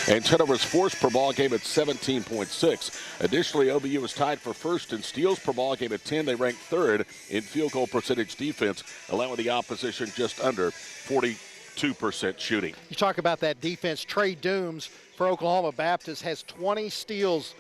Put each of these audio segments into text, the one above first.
and turnovers forced per ball game at 17.6. Additionally, OBU is tied for first in steals per ball game at 10. They rank third in field goal percentage defense, allowing the opposition just under 42% shooting. You talk about that defense. Trey Dooms for Oklahoma Baptist has 20 steals.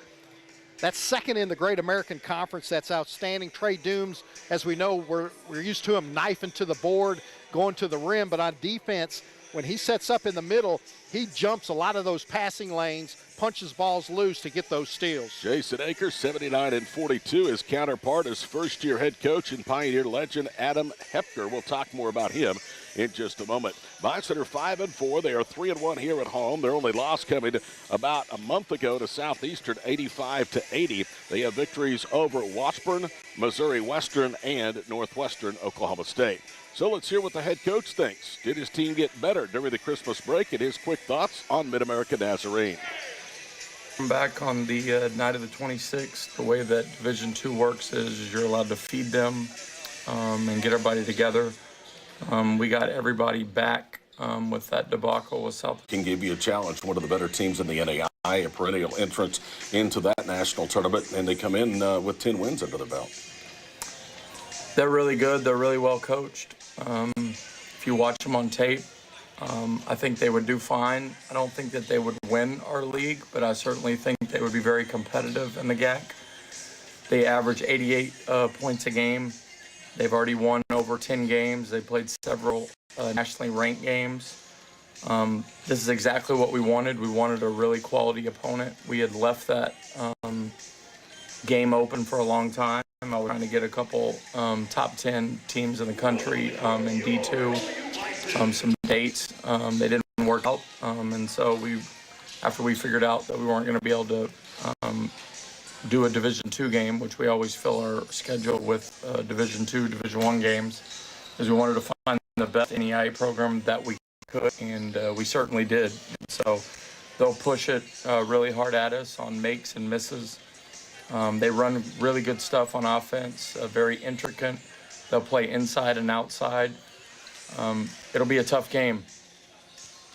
That's second in the Great American Conference. That's outstanding. Trey Dooms, as we know, we're used to him knifing to the board, going to the rim, but on defense, when he sets up in the middle, he jumps a lot of those passing lanes, punches balls loose to get those steals. Jason Akers, 79 and 42. His counterpart is first-year head coach and Pioneer legend Adam Hepker. We'll talk more about him in just a moment. Bison are 5 and 4. They are 3 and 1 here at home. Their only loss coming about a month ago to Southeastern, 85-80. They have victories over Washburn, Missouri Western, and Northwestern Oklahoma State. So let's hear what the head coach thinks. Did his team get better during the Christmas break? And his quick thoughts on MidAmerica Nazarene. Back on the night of the 26th, the way that Division II works is you're allowed to feed them and get everybody together. We got everybody back with that debacle with South. Can give you a challenge. One of the better teams in the NAI, a perennial entrance into that national tournament, and they come in with 10 wins under the belt. They're really good. They're really well coached. If you watch them on tape, I think they would do fine. I don't think that they would win our league, but I certainly think they would be very competitive in the GAC. They average 88 points a game. They've already won over 10 games. They played several nationally ranked games. This is exactly what we wanted. We wanted a really quality opponent. We had left that game open for a long time. I was trying to get a couple top 10 teams in the country in D2, some dates. They didn't work out, and so after we figured out that we weren't going to be able to do a Division II game, which we always fill our schedule with Division II, Division I games, is we wanted to find the best NEI program that we could, and we certainly did. So they'll push it really hard at us on makes and misses. They run really good stuff on offense, very intricate. They'll play inside and outside. It'll be a tough game.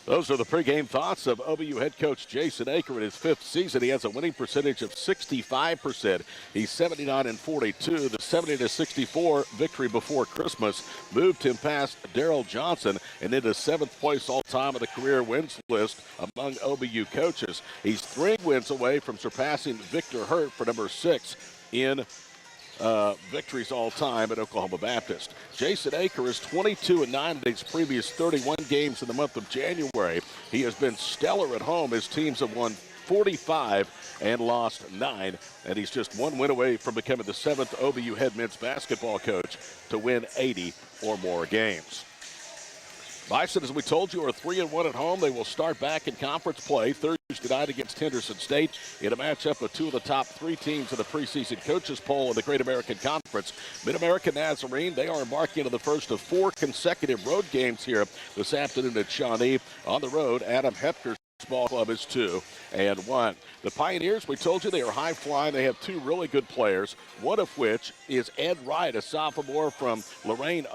Those are the pregame thoughts of OBU head coach Jason Aker in his 5th season. He has a winning percentage of 65%. He's 79 and 42. The 70-64 victory before Christmas moved him past Darrell Johnson and into 7th place all-time on the career wins list among OBU coaches. He's 3 wins away from surpassing Victor Hurt for number 6 in victories all time at Oklahoma Baptist. Jason Aker is 22 and 9 in his previous 31 games in the month of January. He has been stellar at home. His teams have won 45 and lost 9, and he's just 1 win away from becoming the 7th OBU head men's basketball coach to win 80 or more games. Bison, as we told you, are 3 and 1 at home. They will start back in conference play Thursday night against Henderson State in a matchup of 2 of the top 3 teams in the preseason coaches poll in the Great American Conference. MidAmerica Nazarene, they are embarking on the first of 4 consecutive road games here this afternoon at Shawnee. On the road, Adam Hepker's ball club is 2 and 1. The Pioneers, we told you, they are high flying. They have 2 really good players, one of which is Ed Wright, a sophomore from Lorain,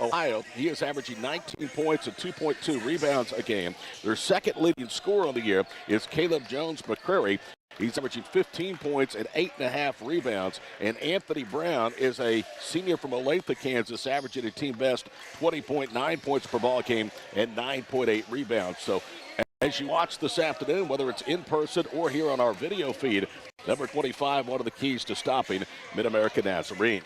Ohio. He is averaging 19 points and 2.2 rebounds a game. Their second leading scorer on the year is Caleb Jones-McCrary. He's averaging 15 points and 8.5 rebounds. And Anthony Brown is a senior from Olathe, Kansas, averaging a team best 20.9 points per ball game and 9.8 rebounds. So as you watch this afternoon, whether it's in person or here on our video feed, number 25, one of the keys to stopping MidAmerica Nazarene.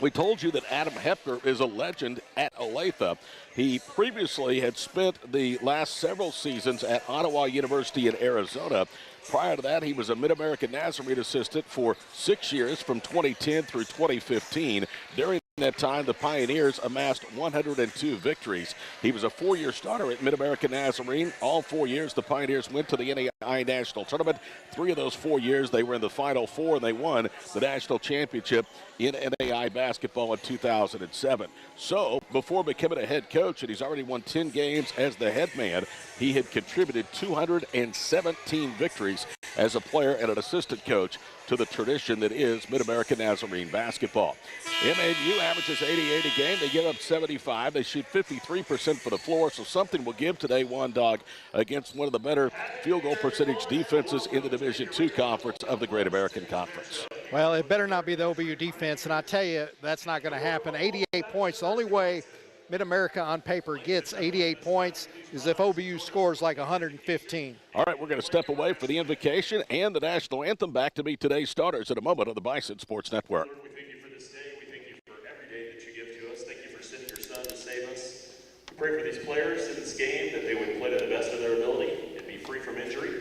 We told you that Adam Hepker is a legend at Olathe. He previously had spent the last several seasons at Ottawa University in Arizona. Prior to that, he was a MidAmerica Nazarene assistant for 6 years from 2010 through 2015. During that time, the Pioneers amassed 102 victories. He was a 4-year starter at MidAmerica Nazarene. All 4 years, the Pioneers went to the NAI National Tournament. 3 of those 4 years, they were in the Final Four, and they won the national championship in NAI basketball in 2007. So, before becoming a head coach, and he's already won 10 games as the head man, he had contributed 217 victories as a player and an assistant coach to the tradition that is MidAmerica Nazarene basketball. MAU averages 88 a game. They give up 75. They shoot 53% for the floor, so something will give today, Juan Dog, against one of the better field goal percentage defenses in the Division II Conference of the Great American Conference. Well, it better not be the OBU defense, and I tell you, that's not going to happen. 88 points, the only way MidAmerica on paper gets 88 points is if OBU scores like 115. All right, we're going to step away for the invocation and the national anthem. Back to meet today's starters in a moment on the Bison Sports Network. Lord, we thank you for this day. We thank you for every day that you give to us. Thank you for sending your son to save us. We pray for these players in this game that they would play to the best of their ability and be free from injury.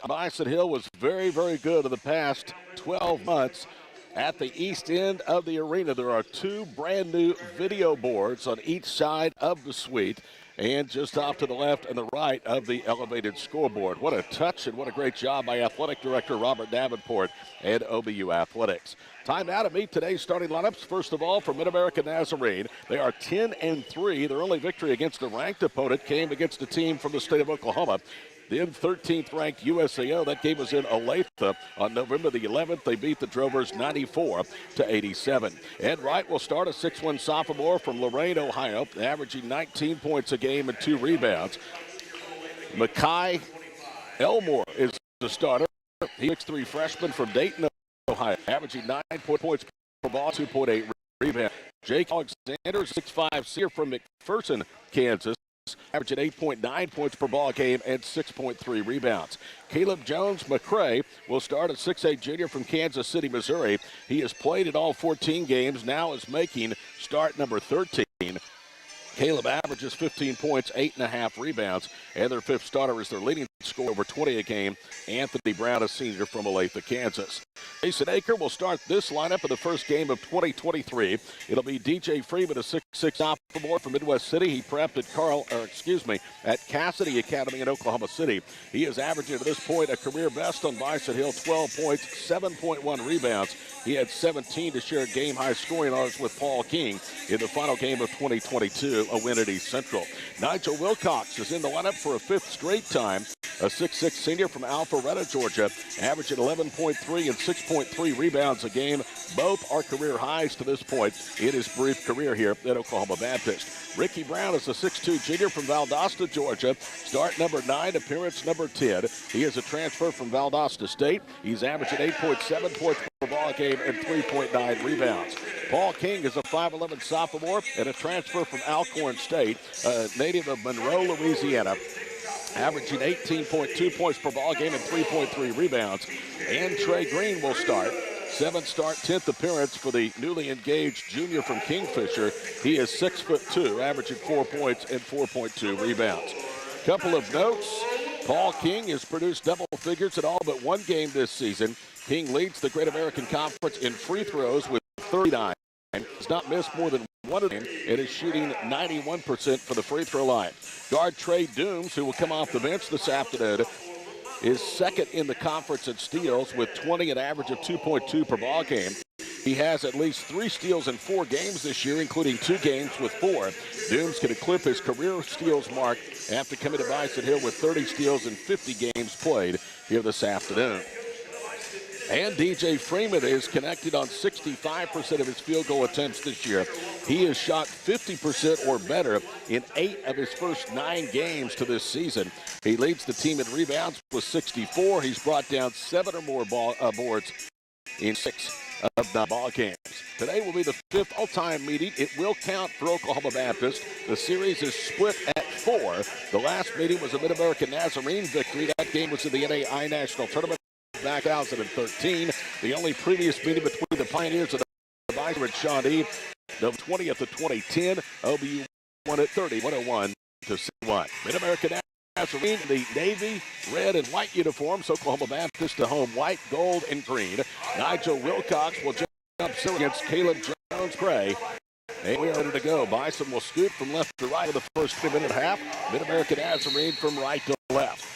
Bison Hill was very, very good in the past 12 months. At the east end of the arena, there are two brand new video boards on each side of the suite, and just off to the left and the right of the elevated scoreboard. What a touch and what a great job by Athletic Director Robert Davenport and OBU Athletics. Time now to meet today's starting lineups. First of all, for MidAmerica Nazarene, they are 10-3. Their only victory against a ranked opponent came against a team from the state of Oklahoma. Then 13th ranked USAO. That game was in Olathe on November the 11th. They beat the Drovers 94-87. Ed Wright will start, a 6'1 sophomore from Lorain, Ohio, averaging 19 points a game and 2 rebounds. Makai Elmore is the starter. He 6'3 freshman from Dayton, Ohio, averaging 9 points per ball, 2.8 rebounds. Jake Alexander, 6'5 senior from McPherson, Kansas, averaging 8.9 points per ball game and 6.3 rebounds. Caleb Jones McCray will start, a 6'8 junior from Kansas City, Missouri. He has played in all 14 games, now is making start number 13. Caleb averages 15 points, 8.5 rebounds, and their fifth starter is their leading scorer, over 20 a game, Anthony Brown, a senior from Olathe, Kansas. Jason Aker will start this lineup in the first game of 2023. It'll be DJ Freeman, a 6'6 sophomore from Midwest City. He prepped at Cassidy Academy in Oklahoma City. He is averaging at this point a career best on Bison Hill, 12 points, 7.1 rebounds. He had 17 to share game-high scoring honors with Paul King in the final game of 2022, a win at East Central. Nigel Wilcox is in the lineup for a fifth straight time, a 6'6 senior from Alpharetta, Georgia, averaging 11.3 and 6.3 rebounds a game. Both are career highs to this point in his brief career here at Oklahoma Baptist. Ricky Brown is a 6'2 junior from Valdosta, Georgia. Start number 9, appearance number 10. He is a transfer from Valdosta State. He's averaging 8.7 points per ball game and 3.9 rebounds. Paul King is a 5'11 sophomore and a transfer from Alcorn State, a native of Monroe, Louisiana, averaging 18.2 points per ball game and 3.3 rebounds. And Trey Green will start. 7th start, 10th appearance for the newly engaged junior from Kingfisher. He is 6'2", averaging 4 points and 4.2 rebounds. Couple of notes. Paul King has produced double figures in all but one game this season. King leads the Great American Conference in free throws with 39. Has not missed more than one game and is shooting 91% for the free throw line. Guard Trey Dooms, who will come off the bench this afternoon, is second in the conference in steals with 20, an average of 2.2 per ball game. He has at least 3 steals in 4 games this year, including 2 games with 4. Dooms can eclipse his career steals mark after coming to Bison Hill with 30 steals in 50 games played here this afternoon. And DJ Freeman is connected on 65% of his field goal attempts this year. He has shot 50% or better in 8 of his first 9 games to this season. He leads the team in rebounds with 64. He's brought down 7 or more boards in 6 of the ball games. Today will be the 5th all-time meeting. It will count for Oklahoma Baptist. The series is split at 4. The last meeting was a MidAmerica Nazarene victory. That game was in the NAI National Tournament back 2013. The only previous meeting between the Pioneers and the Bison and Shawnee, the 20th of 2010. OBU won at 30-101 to 61. MidAmerica Nazarene, the navy, red, and white uniforms. Oklahoma Baptist to home white, gold, and green. Nigel Wilcox will jump still against Caleb Jones-Gray. And we are ready to go. Bison will scoot from left to right in the first 3-minute half. MidAmerica Nazarene from right to left.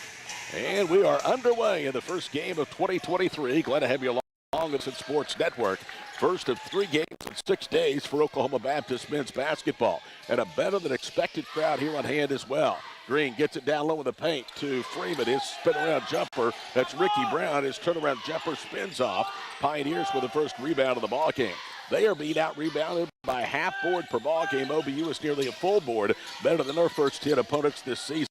And we are underway in the first game of 2023. Glad to have you along with the Sports Network. First of 3 games in 6 days for Oklahoma Baptist men's basketball. And a better than expected crowd here on hand as well. Green gets it down low in the paint to Freeman. His spin-around jumper. That's Ricky Brown. His turnaround jumper spins off. Pioneers with the first rebound of the ball game. They are being out-rebounded by half board per ball game. OBU is nearly a full board, better than their first 10 opponents this season.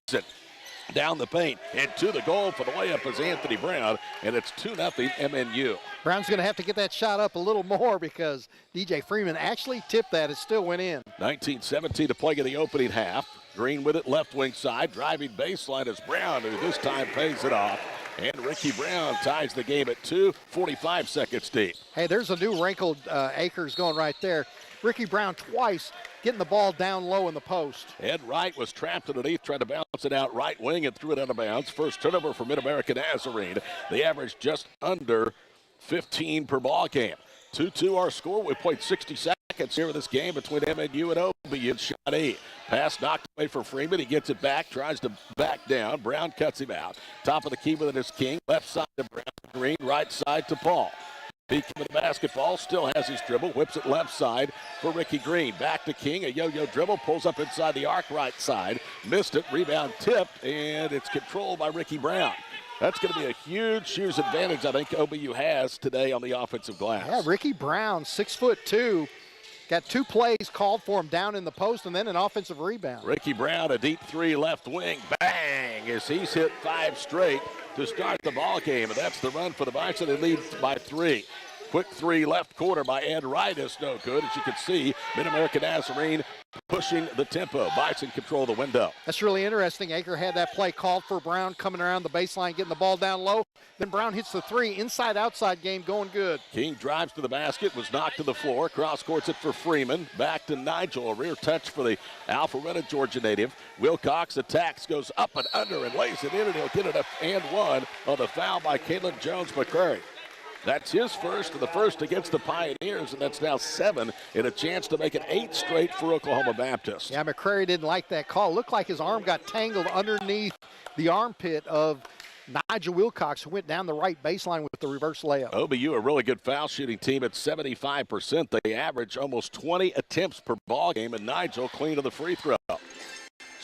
Down the paint and to the goal for the layup is Anthony Brown, and it's 2-0 MNU. Brown's going to have to get that shot up a little more because DJ Freeman actually tipped that. It still went in. 19-17 to play in the opening half. Green with it, left wing side, driving baseline is Brown, who this time pays it off. And Ricky Brown ties the game at 2, 45 seconds deep. Hey, there's a new wrinkled Akers going right there. Ricky Brown twice getting the ball down low in the post. Ed Wright was trapped underneath, trying to bounce it out right wing and threw it out of bounds. First turnover for MidAmerica Nazarene. They averaged just under 15 per ball game. 2-2 our score. We played 60 seconds here in this game between MNU and OBU and Shawnee. Pass knocked away for Freeman. He gets it back, tries to back down. Brown cuts him out. Top of the key with it is King. Left side to Brown. Green, right side to Paul. Peek with the basketball, still has his dribble, whips it left side for Ricky Green. Back to King, a yo-yo dribble, pulls up inside the arc right side. Missed it, rebound tipped, and it's controlled by Ricky Brown. That's going to be a huge advantage I think OBU has today on the offensive glass. Yeah, Ricky Brown, 6'2", got 2 plays called for him down in the post and then an offensive rebound. Ricky Brown, a deep 3 left wing, bang, as he's hit 5 straight to start the ball game, and that's the run for the Bison. They lead by 3. Quick 3 left corner by Ed Wright is no good. As you can see, MidAmerica Nazarene pushing the tempo. Bison control the window. That's really interesting. Aker had that play called for Brown coming around the baseline, getting the ball down low. Then Brown hits the 3, inside-outside game going good. King drives to the basket, was knocked to the floor. Cross courts it for Freeman. Back to Nigel, a rear touch for the Alpharetta, Georgia native. Wilcox attacks, goes up and under and lays it in, and he'll get it up and 1 on the foul by Caleb Jones-McCrary. That's his first, and the first against the Pioneers, and that's now 7 and a chance to make it 8 straight for Oklahoma Baptist. Yeah, McCrary didn't like that call. Looked like his arm got tangled underneath the armpit of Nigel Wilcox, who went down the right baseline with the reverse layup. OBU, a really good foul shooting team at 75%. They average almost 20 attempts per ball game, and Nigel clean to the free throw.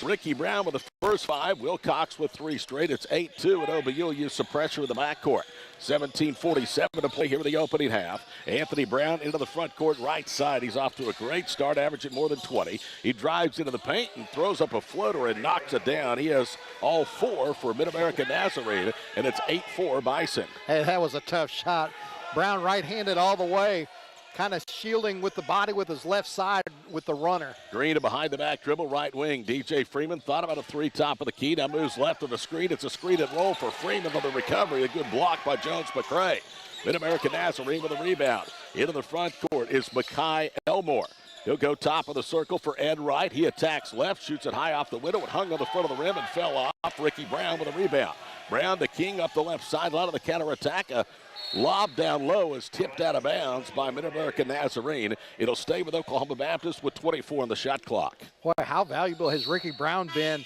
Ricky Brown with the first 5. Wilcox with 3 straight. It's 8-2, and OBU will use some pressure in the backcourt. 17:47 to play here in the opening half. Anthony Brown into the front court right side. He's off to a great start, averaging more than 20. He drives into the paint and throws up a floater and knocks it down. He has all 4 for MidAmerica Nazarene, and it's 8-4 Bison. Hey, that was a tough shot. Brown right-handed all the way, kind of shielding with the body with his left side with the runner. Green, a behind-the-back dribble, right wing. DJ Freeman thought about a 3 top of the key. Now moves left of a screen. It's a screen and roll for Freeman on the recovery. A good block by Jones-McCray. MidAmerica Nazarene with a rebound. Into the front court is Makai Elmore. He'll go top of the circle for Ed Wright. He attacks left, shoots it high off the window. It hung on the front of the rim and fell off. Ricky Brown with a rebound. Brown, the king, up the left sideline of the counterattack. A lob down low is tipped out of bounds by MidAmerica Nazarene. It'll stay with Oklahoma Baptist with 24 on the shot clock. Boy, how valuable has Ricky Brown been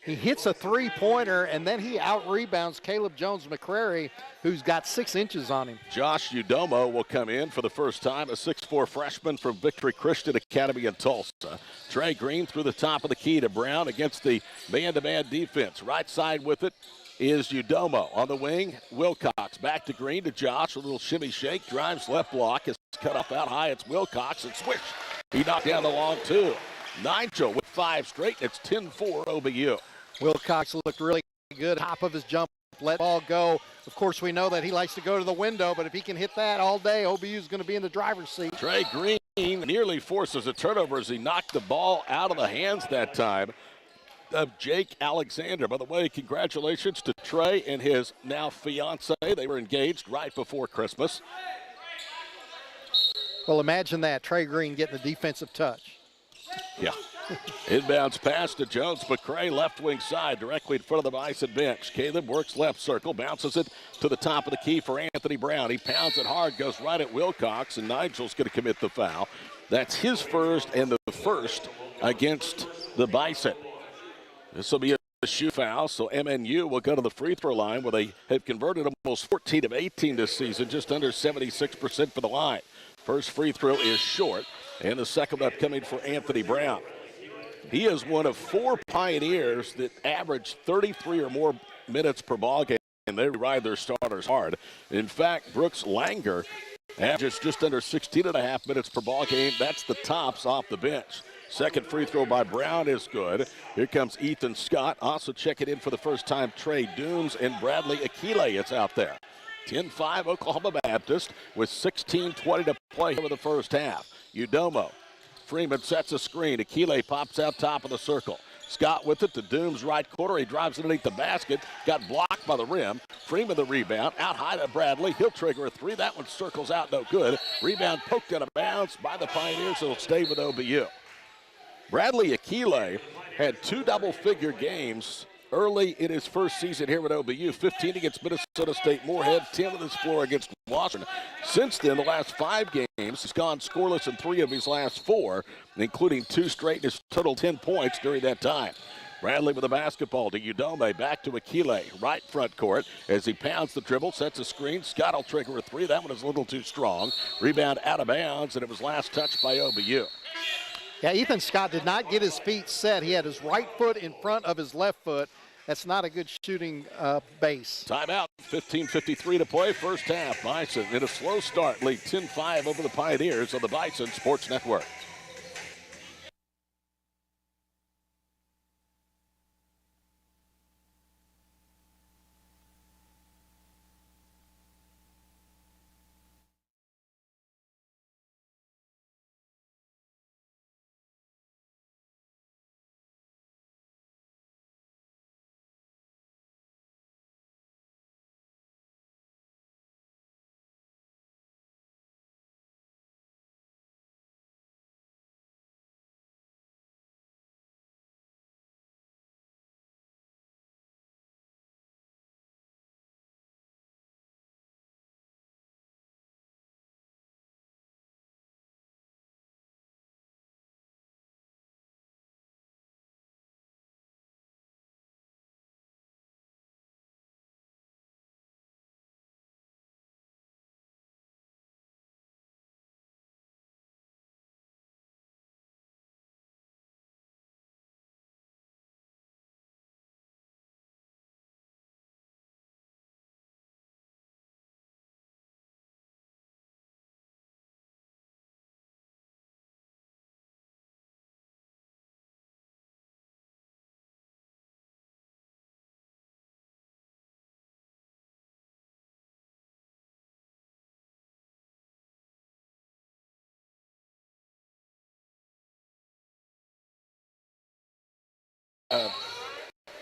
He hits a three-pointer, and then he out-rebounds Caleb Jones-McCrary, who's got 6 inches on him. Josh Udomo will come in for the first time, a 6'4 freshman from Victory Christian Academy in Tulsa. Trey Green through the top of the key to Brown against the man-to-man defense. Right side with it is Udomo. On the wing, Wilcox. Back to Green to Josh. A little shimmy shake. Drives left block. Is cut off out high. It's Wilcox. And swish. He knocked down the long two. Nigel with 5 straight. It's 10-4 OBU. Wilcox looked really good. Top of his jump. Let ball go. Of course, we know that he likes to go to the window, but if he can hit that all day, OBU is going to be in the driver's seat. Trey Green nearly forces a turnover as he knocked the ball out of the hands that time of Jake Alexander. By the way, congratulations to Trey and his now fiance. They were engaged right before Christmas. Well, imagine that, Trey Green getting the defensive touch. Yeah. Inbounds pass to Jones-McCray, left wing side, directly in front of the Bison bench. Caleb works left circle, bounces it to the top of the key for Anthony Brown. He pounds it hard, goes right at Wilcox, and Nigel's going to commit the foul. That's his first and the first against the Bison. This will be a shoot foul, so MNU will go to the free throw line where they have converted almost 14 of 18 this season, just under 76% for the line. First free throw is short, and the second upcoming for Anthony Brown. He is one of 4 Pioneers that average 33 or more minutes per ball game, and they ride their starters hard. In fact, Brooks Langer averages just under 16.5 minutes per ball game. That's the tops off the bench. Second free throw by Brown is good. Here comes Ethan Scott. Also checking in for the first time, Trey Dooms and Bradley Akile. It's out there. 10-5 Oklahoma Baptist with 16:20 to play over the first half. Udomo. Freeman sets a screen. Akile pops out top of the circle. Scott with it to Dooms' right corner. He drives underneath the basket. Got blocked by the rim. Freeman the rebound. Out high to Bradley. He'll trigger a 3. That one circles out, no good. Rebound poked out of bounds by the Pioneers. It'll stay with OBU. Bradley Akile had 2 double-figure games early in his first season here with OBU. 15 against Minnesota State Moorhead, 10 on this floor against Washington. Since then, the last 5 games, he's gone scoreless in 3 of his last 4, including 2 straight, his total 10 points during that time. Bradley with the basketball to Udome, back to Akile, right front court as he pounds the dribble, sets a screen. Scott will trigger a 3. That one is a little too strong. Rebound out of bounds, and it was last touched by OBU. Yeah, Ethan Scott did not get his feet set. He had his right foot in front of his left foot. That's not a good shooting base. Timeout, 15:53 to play, first half. Bison in a slow start, lead 10-5 over the Pioneers on the Bison Sports Network.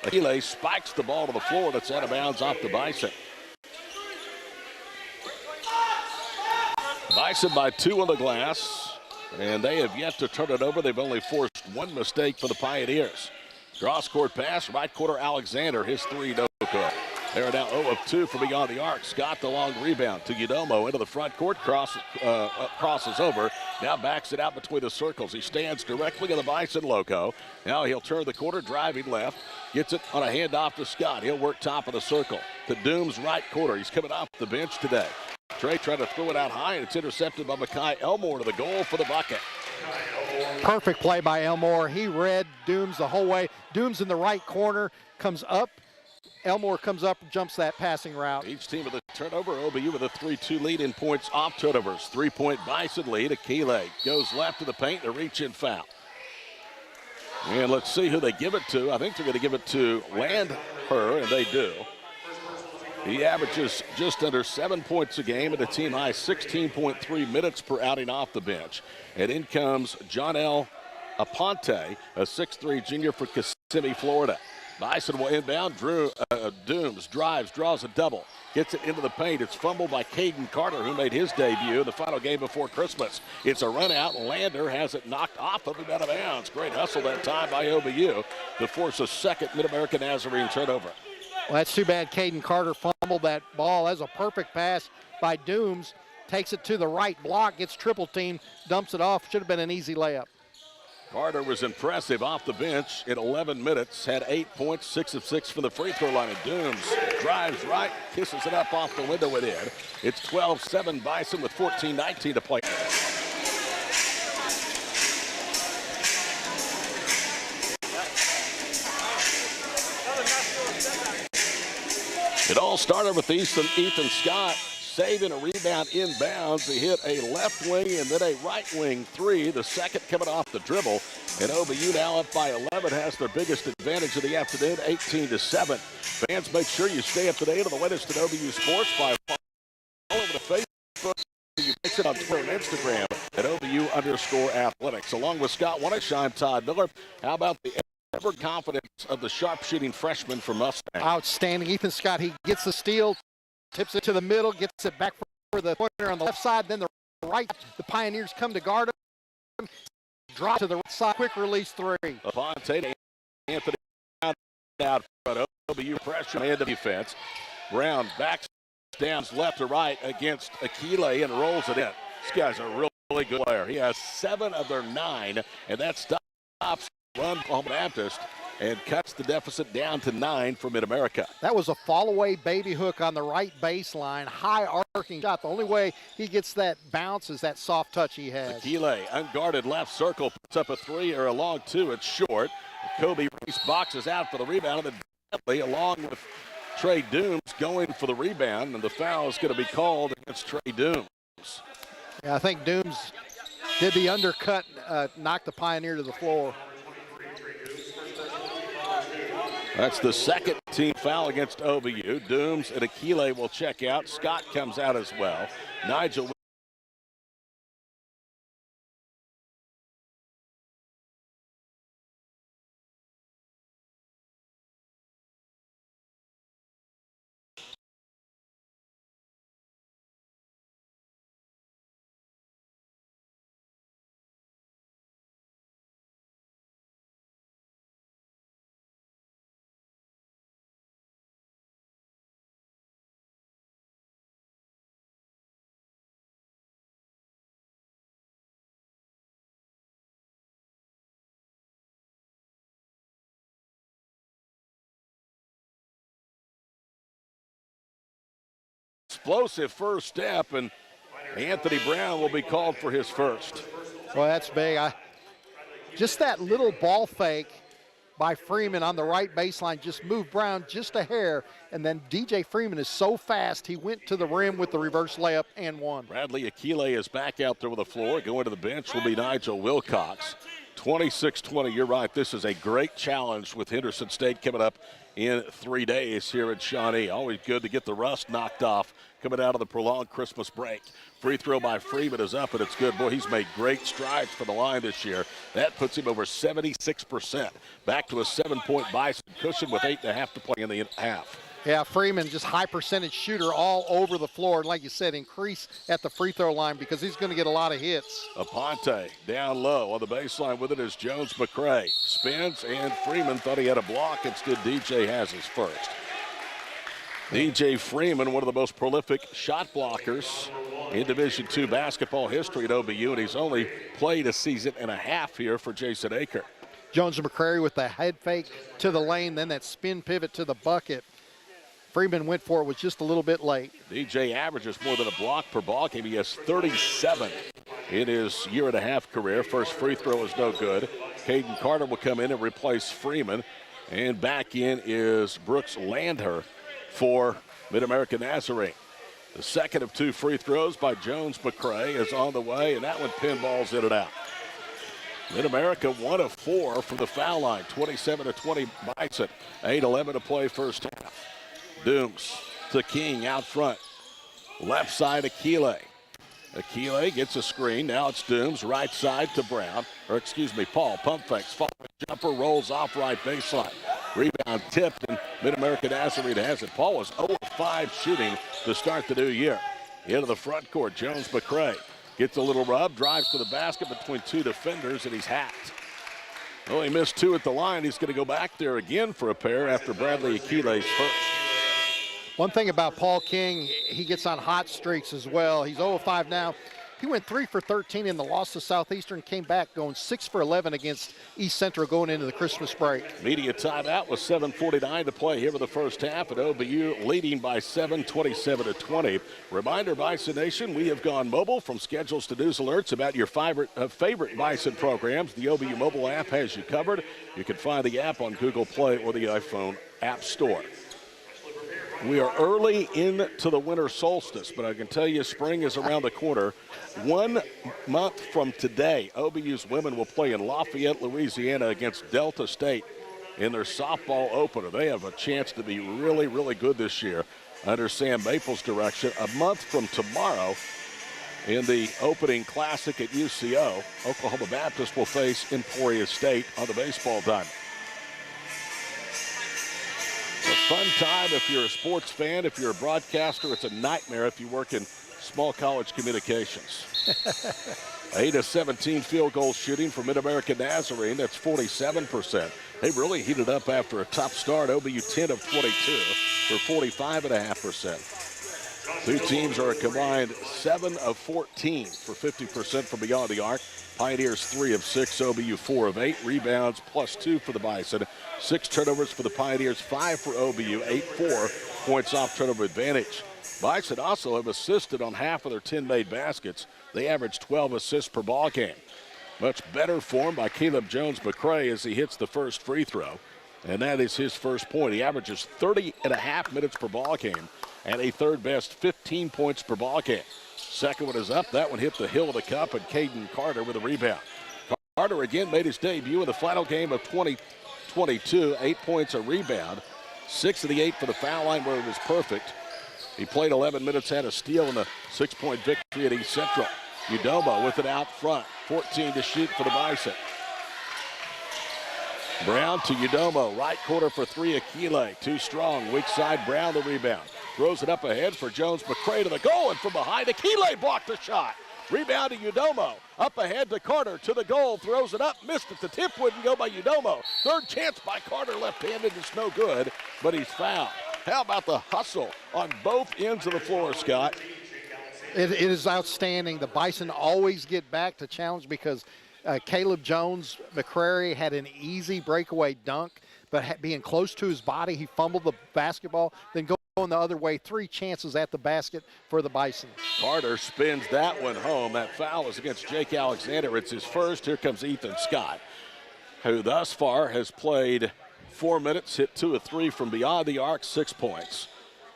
Akile spikes the ball to the floor, and it's out of bounds off the Bison. Bison by 2 on the glass, and they have yet to turn it over. They've only forced 1 mistake for the Pioneers. Cross-court pass, right corner Alexander, his 3 no good. They're now 0 of 2 from beyond the arc. Scott, the long rebound to Udomo into the front court, crosses over. Now backs it out between the circles. He stands directly in the Bison logo. Now he'll turn the corner, driving left. Gets it on a handoff to Scott. He'll work top of the circle to Doom's right corner. He's coming off the bench today. Trey trying to throw it out high, and it's intercepted by Mekhi Elmore to the goal for the bucket. Perfect play by Elmore. He read Dooms the whole way. Dooms in the right corner, comes up. Elmore comes up and jumps that passing route. Each team with a turnover. OBU with a 3-2 lead in points off turnovers. 3-point Bison lead. Akile goes left to the paint, a reach-in foul. And let's see who they give it to. I think they're going to give it to Landher, and they do. He averages just under 7 points a game at a team high 16.3 minutes per outing off the bench. And in comes John L. Aponte, a 6'3 junior for Kissimmee, Florida. Bison will inbound. Dooms drives, draws a double. Gets it into the paint. It's fumbled by Caden Carter, who made his debut in the final game before Christmas. It's a run out. Lander has it knocked off of him out of bounds. Great hustle that time by OBU to force a second MidAmerica Nazarene turnover. Well, that's too bad Caden Carter fumbled that ball. That's a perfect pass by Dooms. Takes it to the right block, gets triple teamed, dumps it off. Should have been an easy layup. Carter was impressive off the bench in 11 minutes, had 8 points, 6 of 6 from the free throw line. And Dooms drives right, kisses it up off the window and in. It's 12-7 Bison with 14-19 to play. It all started with Ethan Scott saving a rebound inbounds. He hit a left wing and then a right wing three, the second coming off the dribble. And OBU now up by 11, has their biggest advantage of the afternoon, 18-7. Fans, make sure you stay up to date on the latest at OBU Sports by all over the Facebook. You mix it on Twitter and Instagram at OBU_athletics. Along with Scott Wanish, I'm Todd Miller. How about the ever confidence of the sharpshooting freshman from Mustang? Outstanding. Ethan Scott, he gets the steal, tips it to the middle, gets it back for the pointer on the left side, then the right. The Pioneers come to guard him. Drop to the right side, quick release three. Aponte, Anthony out front. OBU pressure and defense. Brown backs down left to right against Akile and rolls it in. This guy's a really good player. He has 7 of their 9, and that stops run from Baptist and cuts the deficit down to 9 for MidAmerica. That was a fall-away baby hook on the right baseline, high arcing shot. The only way he gets that bounce is that soft touch he has. Akile, unguarded left circle, puts up a 3 or a long 2. It's short. Kobe Reese boxes out for the rebound, and then Bentley, along with Trey Dooms, going for the rebound, and the foul is going to be called against Trey Dooms. Yeah, I think Dooms did the undercut, knocked the Pioneer to the floor. That's the second team foul against OBU. Dooms and Akile will check out. Scott comes out as well. Nigel explosive first step, and Anthony Brown will be called for his first. Well, that's big. Just that little ball fake by Freeman on the right baseline just moved Brown just a hair, and then DJ Freeman is so fast, he went to the rim with the reverse layup and won. Bradley Akile is back out there with the floor. Going to the bench will be Nigel Wilcox. 26-20, you're right. This is a great challenge with Henderson State coming up in 3 days here at Shawnee. Always good to get the rust knocked off coming out of the prolonged Christmas break. Free throw by Freeman is up, and it's good. Boy, he's made great strides for the line this year. That puts him over 76%. Back to a 7-point Bison cushion with 8.5 to play in the half. Yeah, Freeman, just high percentage shooter all over the floor. And like you said, increase at the free throw line because he's going to get a lot of hits. Aponte down low on the baseline with it is Jones McCray. Spins, and Freeman thought he had a block. Instead, DJ has his first. DJ Freeman, one of the most prolific shot blockers in Division II basketball history at OBU, and he's only played a season and a half here for Jason Aker. Jones and McCrary with the head fake to the lane, then that spin pivot to the bucket. Freeman went for it, was just a little bit late. DJ averages more than a block per ball game. He has 37 in his year-and-a-half career. First free throw is no good. Caden Carter will come in and replace Freeman. And back in is Brooks Landher for MidAmerica Nazarene. The second of 2 free throws by Jones McCray is on the way, and that one pinballs in and out. MidAmerica 1 of 4 from the foul line, 27-20 Bison. 8:11 to play first half. Dooms to King out front. Left side Akile. Akile gets a screen. Now it's Dooms. Right side to Brown. Paul. Pump fakes. Jumper rolls off right baseline. Rebound tipped, and MidAmerica Nazarene has it. Paul was 0 of 5 shooting to start the new year. Into the front court. Jones McCray gets a little rub. Drives to the basket between 2 defenders, and he's hacked. Well, he missed 2 at the line. He's going to go back there again for a pair after Bradley Akile's first. One thing about Paul King, he gets on hot streaks as well. He's 0 of 5 now. He went 3 for 13 in the loss to Southeastern, came back going 6 for 11 against East Central going into the Christmas break. Media timeout with 7:49 to play here for the first half, and OBU leading by 7, 27-20. Reminder, Bison Nation, we have gone mobile. From schedules to news alerts about your favorite Bison programs, the OBU mobile app has you covered. You can find the app on Google Play or the iPhone App Store. We are early into the winter solstice, but I can tell you spring is around the corner. 1 month from today, OBU's women will play in Lafayette, Louisiana against Delta State in their softball opener. They have a chance to be really, really good this year under Sam Maple's direction. A month from tomorrow, in the opening classic at UCO, Oklahoma Baptist will face Emporia State on the baseball diamond. A fun time if you're a sports fan. If you're a broadcaster, it's a nightmare if you work in small college communications. 8 of 17 field goal shooting for MidAmerica Nazarene. That's 47%. They really heated up after a tough start. OBU 10 of 22 for 45.5%. Two teams are a combined 7 of 14 for 50% from beyond the arc. Pioneers 3 of 6, OBU 4 of 8. Rebounds +2 for the Bison. 6 turnovers for the Pioneers, 5 for OBU, 8-4 points off turnover advantage. Bison also have assisted on half of their 10 made baskets. They average 12 assists per ball game. Much better form by Caleb Jones McCray as he hits the first free throw. And that is his first point. He averages 30.5 minutes per ball game and a third best 15 points per ball game. Second one is up. That one hit the hill of the cup, and Caden Carter with a rebound. Carter again made his debut in the final game of 2022. 8 points, a rebound. 6 of the 8 for the foul line where it was perfect. He played 11 minutes, had a steal in the 6-point victory at East Central. Udomo with it out front. 14 to shoot for the Bison. Brown to Udomo. Right corner for 3, Akile. Too strong. Weak side, Brown the rebound. Throws it up ahead for Jones McCray to the goal, and from behind, Akile blocked the shot. Rebound to Udomo. Up ahead to Carter to the goal. Throws it up. Missed it. The tip wouldn't go by Udomo. Third chance by Carter. Left-handed. It's no good, but he's fouled. How about the hustle on both ends of the floor, Scott? It is outstanding. The Bison always get back to challenge because Caleb Jones McCrary had an easy breakaway dunk, but being close to his body, he fumbled the basketball, then going the other way. 3 chances at the basket for the Bison. Carter spins that one home. That foul is against Jake Alexander. It's his first. Here comes Ethan Scott, who thus far has played 4 minutes, hit 2 of 3 from beyond the arc, 6 points.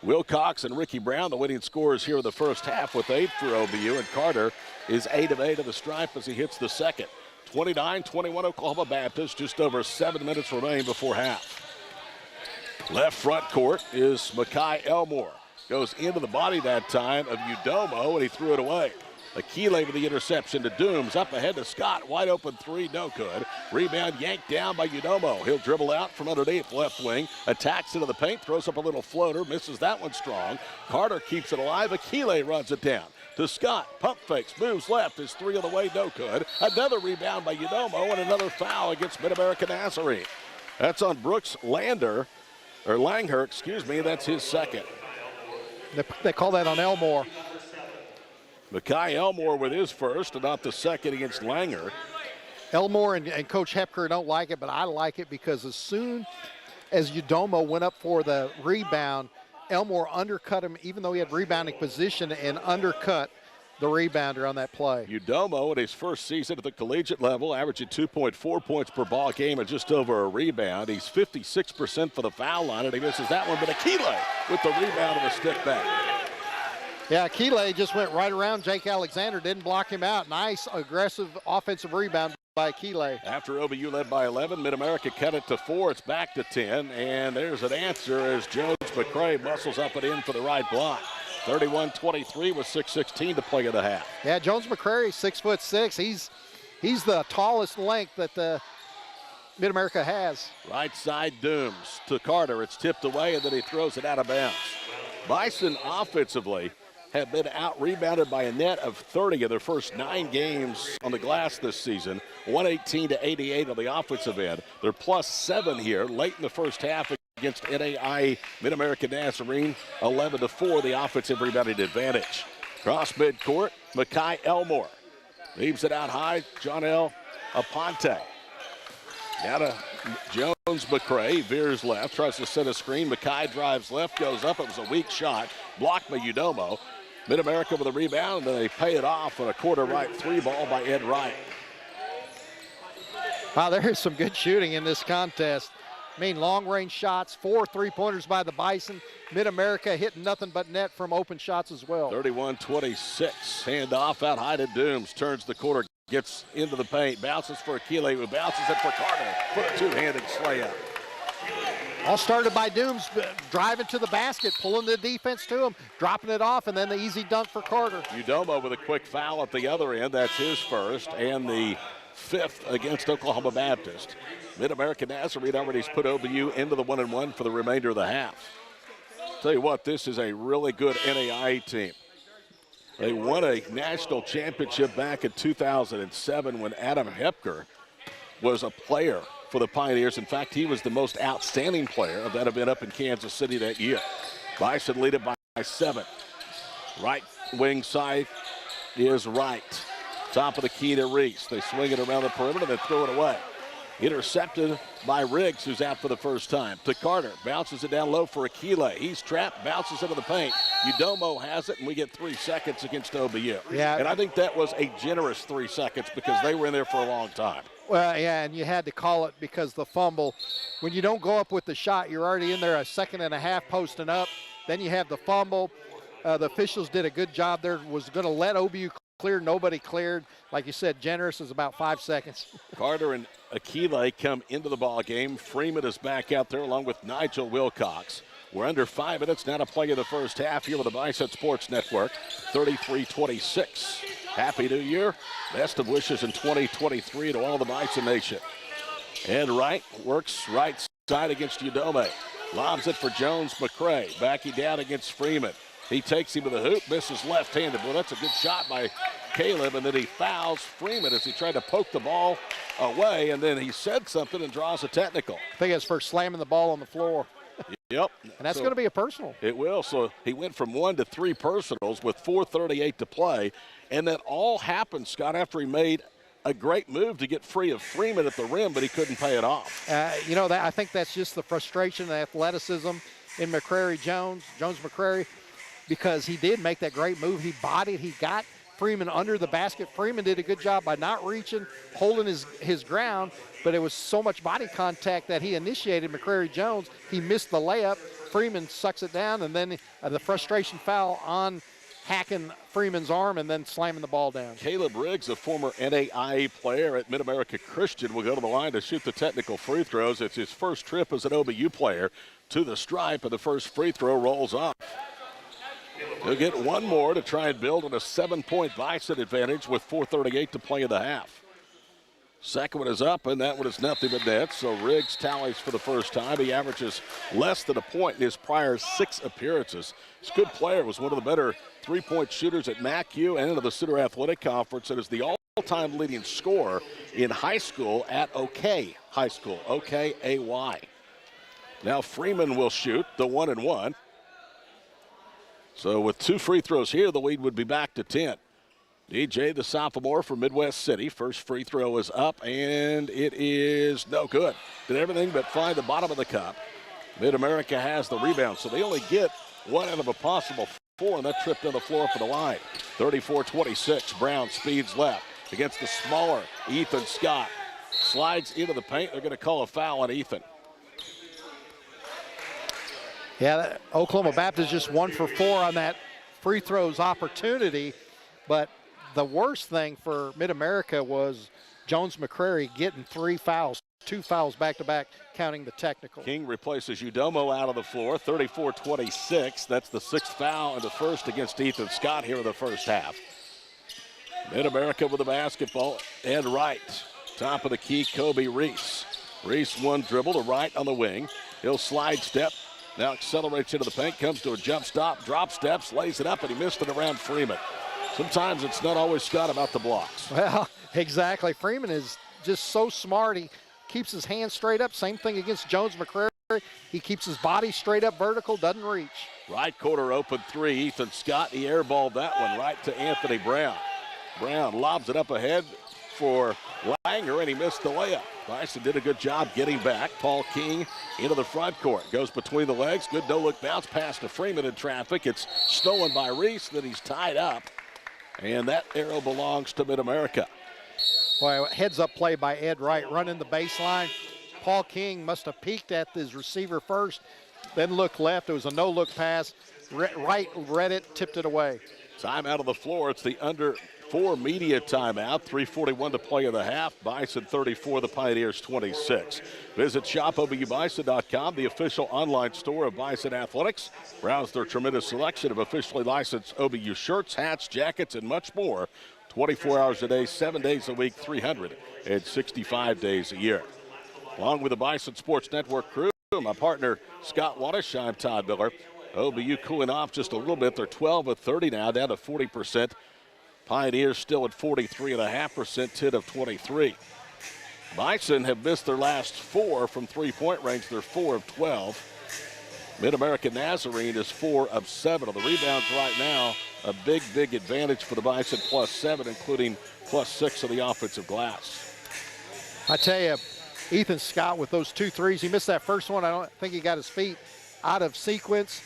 Wilcox and Ricky Brown, the winning scorers here in the first half with 8 for OBU, and Carter is 8 of 8 of the stripe as he hits the second. 29-21 Oklahoma Baptist, just over 7 minutes remain before half. Left front court is Makai Elmore. Goes into the body that time of Udomo, and he threw it away. Akile with the interception to Dooms. Up ahead to Scott. Wide open 3, no good. Rebound yanked down by Udomo. He'll dribble out from underneath left wing. Attacks into the paint. Throws up a little floater. Misses that one strong. Carter keeps it alive. Akile runs it down to Scott. Pump fakes. Moves left. Is 3 on the way. No good. Another rebound by Udomo, and another foul against MidAmerica Nazarene. That's on Brooks Langher, excuse me. That's his second. They call that on Elmore. Makai Elmore with his first, and not the second against Langer. Elmore and Coach Hepker don't like it, but I like it because as soon as Udomo went up for the rebound, Elmore undercut him, even though he had rebounding position, and undercut the rebounder on that play. Udomo in his first season at the collegiate level, averaging 2.4 points per ball game and just over a rebound. He's 56% for the foul line, and he misses that one, but Akile with the rebound and a step back. Yeah, Akile just went right around Jake Alexander, didn't block him out. Nice, aggressive offensive rebound by Akile. After OBU led by 11, MidAmerica cut it to 4. It's back to 10, and there's an answer as Jones McCray muscles up and in for the right block. 31-23 with 6:16 to play in the half. Yeah, Jones McCrary, 6'6". He's the tallest length that the MidAmerica has. Right side Dooms to Carter. It's tipped away, and then he throws it out of bounds. Bison offensively have been out-rebounded by a net of 30 of their first 9 games on the glass this season, 118-88 on the offensive end. They're +7 here late in the first half against NAI MidAmerica Nazarene, 11-4, the offensive rebounding advantage. Cross midcourt, Makai Elmore leaves it out high, John L. Aponte. Now to Jones McCray, veers left, tries to set a screen. Makai drives left, goes up. It was a weak shot, blocked by Udomo. MidAmerica with a rebound, and then they pay it off on a quarter-right 3 ball by Ed Wright. Wow, there is some good shooting in this contest. I mean, long-range shots, 4 3-pointers by the Bison. MidAmerica hitting nothing but net from open shots as well. 31-26, handoff out high to Dooms, turns the corner, gets into the paint, bounces for Akile, who bounces it for Carter for a two-handed slayup. All started by Dooms driving to the basket, pulling the defense to him, dropping it off, and then the easy dunk for Carter. Udomo with a quick foul at the other end. That's his first and the 5th against Oklahoma Baptist. MidAmerica Nazarene already has put OBU into the 1-1 for the remainder of the half. Tell you what, this is a really good NAIA team. They won a national championship back in 2007 when Adam Hepker was a player for the Pioneers. In fact, he was the most outstanding player of that event up in Kansas City that year. Bison lead it by 7. Right wing side is Wright. Top of the key to Reese. They swing it around the perimeter, then throw it away. Intercepted by Riggs, who's out for the first time. To Carter, bounces it down low for Akile. He's trapped, bounces into the paint. Udomo has it, and we get 3 seconds against OBU. Yeah. And I think that was a generous 3 seconds because they were in there for a long time. Well, yeah, and you had to call it because the fumble. When you don't go up with the shot, you're already in there a second and a half posting up. Then you have the fumble. The officials did a good job there. Was going to let OBU clear. Nobody cleared. Like you said, generous is about 5 seconds. Carter and Akile come into the ball game. Freeman is back out there along with Nigel Wilcox. We're under 5 minutes now to play in the first half here with the Bison Sports Network. 33-26. Happy New Year. Best of wishes in 2023 to all the Bison Nation. And Wright works right side against Udomo. Lobs it for Jones McCray. Backing down against Freeman. He takes him to the hoop, misses left-handed. Well, that's a good shot by Caleb, and then he fouls Freeman as he tried to poke the ball away, and then he said something and draws a technical. I think it's for slamming the ball on the floor. Yep. And that's going to be a personal. It will. So he went from 1 to 3 personals with 4:38 to play, and that all happened, Scott, after he made a great move to get free of Freeman at the rim, but he couldn't pay it off. I think that's just the frustration, the athleticism in Jones McCrary, because he did make that great move. He bodied, he got Freeman under the basket. Freeman did a good job by not reaching, holding his ground, but it was so much body contact that he initiated McCrary Jones. He missed the layup. Freeman sucks it down, and then the frustration foul on hacking Freeman's arm and then slamming the ball down. Caleb Riggs, a former NAIA player at MidAmerica Christian, will go to the line to shoot the technical free throws. It's his first trip as an OBU player to the stripe, and the first free throw rolls off. He'll get one more to try and build on a 7-point Bison advantage with 4:38 to play in the half. Second one is up, and that one is nothing but net. So Riggs tallies for the first time. He averages less than a point in his prior 6 appearances. He's a good player, was one of the better 3-point shooters at MACU and into the Sooner Athletic Conference, and is the all-time leading scorer in high school at OK High School, OKAY. Now Freeman will shoot the 1-and-1. So with 2 free throws here, the lead would be back to 10. DJ, the sophomore from Midwest City. First free throw is up, and it is no good. Did everything but find the bottom of the cup. MidAmerica has the rebound, so they only get 1 out of a possible 4, and that tripped on the floor for the line. 34-26, Brown speeds left against the smaller Ethan Scott. Slides into the paint. They're going to call a foul on Ethan. Yeah, Oklahoma Baptist just 1 for 4 on that free throws opportunity, but the worst thing for MidAmerica was Jones McCrary getting 3 fouls, 2 fouls back-to-back, counting the technical. King replaces Udomo out of the floor, 34-26. That's the 6th foul and the first against Ethan Scott here in the first half. MidAmerica with the basketball, and right. Top of the key, Kobe Reese. Reese 1 dribble to right on the wing. He'll slide step. Now accelerates into the paint, comes to a jump stop, drop steps, lays it up, and he missed it around Freeman. Sometimes it's not always, Scott, about the blocks. Well, exactly. Freeman is just so smart. He keeps his hands straight up. Same thing against Jones McCrary. He keeps his body straight up vertical, doesn't reach. Right corner open 3. Ethan Scott, he airballed that one right to Anthony Brown. Brown lobs it up ahead for Langer, and he missed the layup. Bison did a good job getting back. Paul King into the front court. Goes between the legs. Good no-look bounce pass to Freeman in traffic. It's stolen by Reese. Then he's tied up. And that arrow belongs to MidAmerica. Boy, heads-up play by Ed Wright, running the baseline. Paul King must have peeked at his receiver first, then looked left. It was a no-look pass. Wright read it, tipped it away. Time out of the floor. It's the under 4 media timeout. 3:41 to play in the half. Bison 34, the Pioneers 26. Visit shopobubison.com, the official online store of Bison Athletics. Browse their tremendous selection of officially licensed OBU shirts, hats, jackets, and much more. 24 hours a day, 7 days a week, 365 days a year. Along with the Bison Sports Network crew, my partner Scott Wattish, I'm Todd Miller. OBU cooling off just a little bit. They're 12 of 30 now, down to 40%. Pioneers still at 43.5%, 10 of 23. Bison have missed their last 4 from three-point range. They're 4 of 12. MidAmerica Nazarene is 4 of 7. On the rebounds right now, a big advantage for the Bison, +7, including +6 on the offensive glass. I tell you, Ethan Scott with those 2 threes, he missed that first one. I don't think he got his feet out of sequence,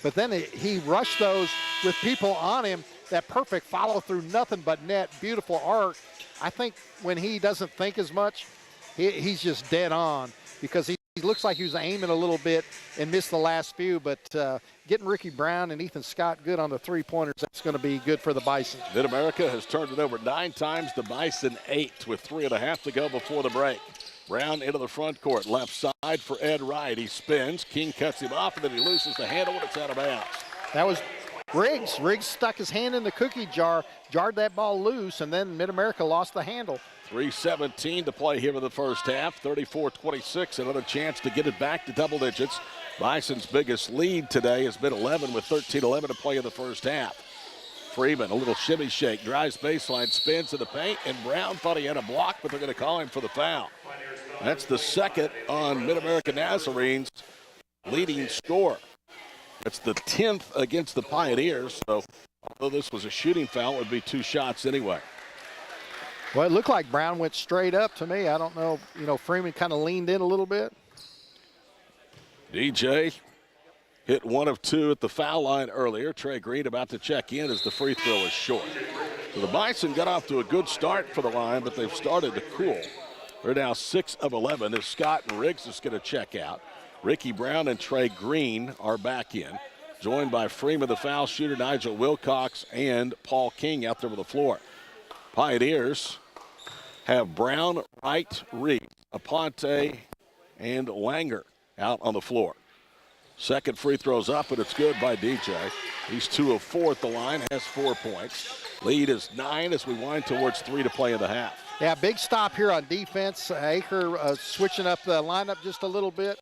but then he rushed those with people on him. That perfect follow through, nothing but net, beautiful arc. I think when he doesn't think as much, he's just dead on, because he looks like he was aiming a little bit and missed the last few, but getting Ricky Brown and Ethan Scott good on the 3-pointers, that's going to be good for the Bison. MidAmerica has turned it over 9 times, the Bison 8, with 3.5 to go before the break. Brown into the front court, left side for Ed Wright. He spins, King cuts him off, and then he loses the handle when it's out of bounds. That was Riggs. Riggs stuck his hand in the cookie jar, jarred that ball loose, and then MidAmerica lost the handle. 3:17 to play here in the first half. 34-26, another chance to get it back to double digits. Bison's biggest lead today has been 11 with 13-11 to play in the first half. Freeman, a little shimmy shake, drives baseline, spins to the paint, and Brown thought he had a block, but they're going to call him for the foul. That's the second on MidAmerica Nazarene's leading score. It's the 10th against the Pioneers, so although this was a shooting foul, it would be 2 shots anyway. Well, it looked like Brown went straight up to me. I don't know, Freeman kind of leaned in a little bit. DJ hit 1 of 2 at the foul line earlier. Trey Green about to check in as the free throw is short. So the Bison got off to a good start for the line, but they've started to cool. They're now 6 of 11 as Scott and Riggs is going to check out. Ricky Brown and Trey Green are back in, joined by Freeman, the foul shooter, Nigel Wilcox, and Paul King out there on the floor. Pioneers have Brown, Wright, Reed, Aponte, and Langer out on the floor. Second free throw's up, and it's good by DJ. He's 2 of 4 at the line, has 4 points. Lead is 9 as we wind towards 3 to play in the half. Yeah, big stop here on defense. Aker switching up the lineup just a little bit.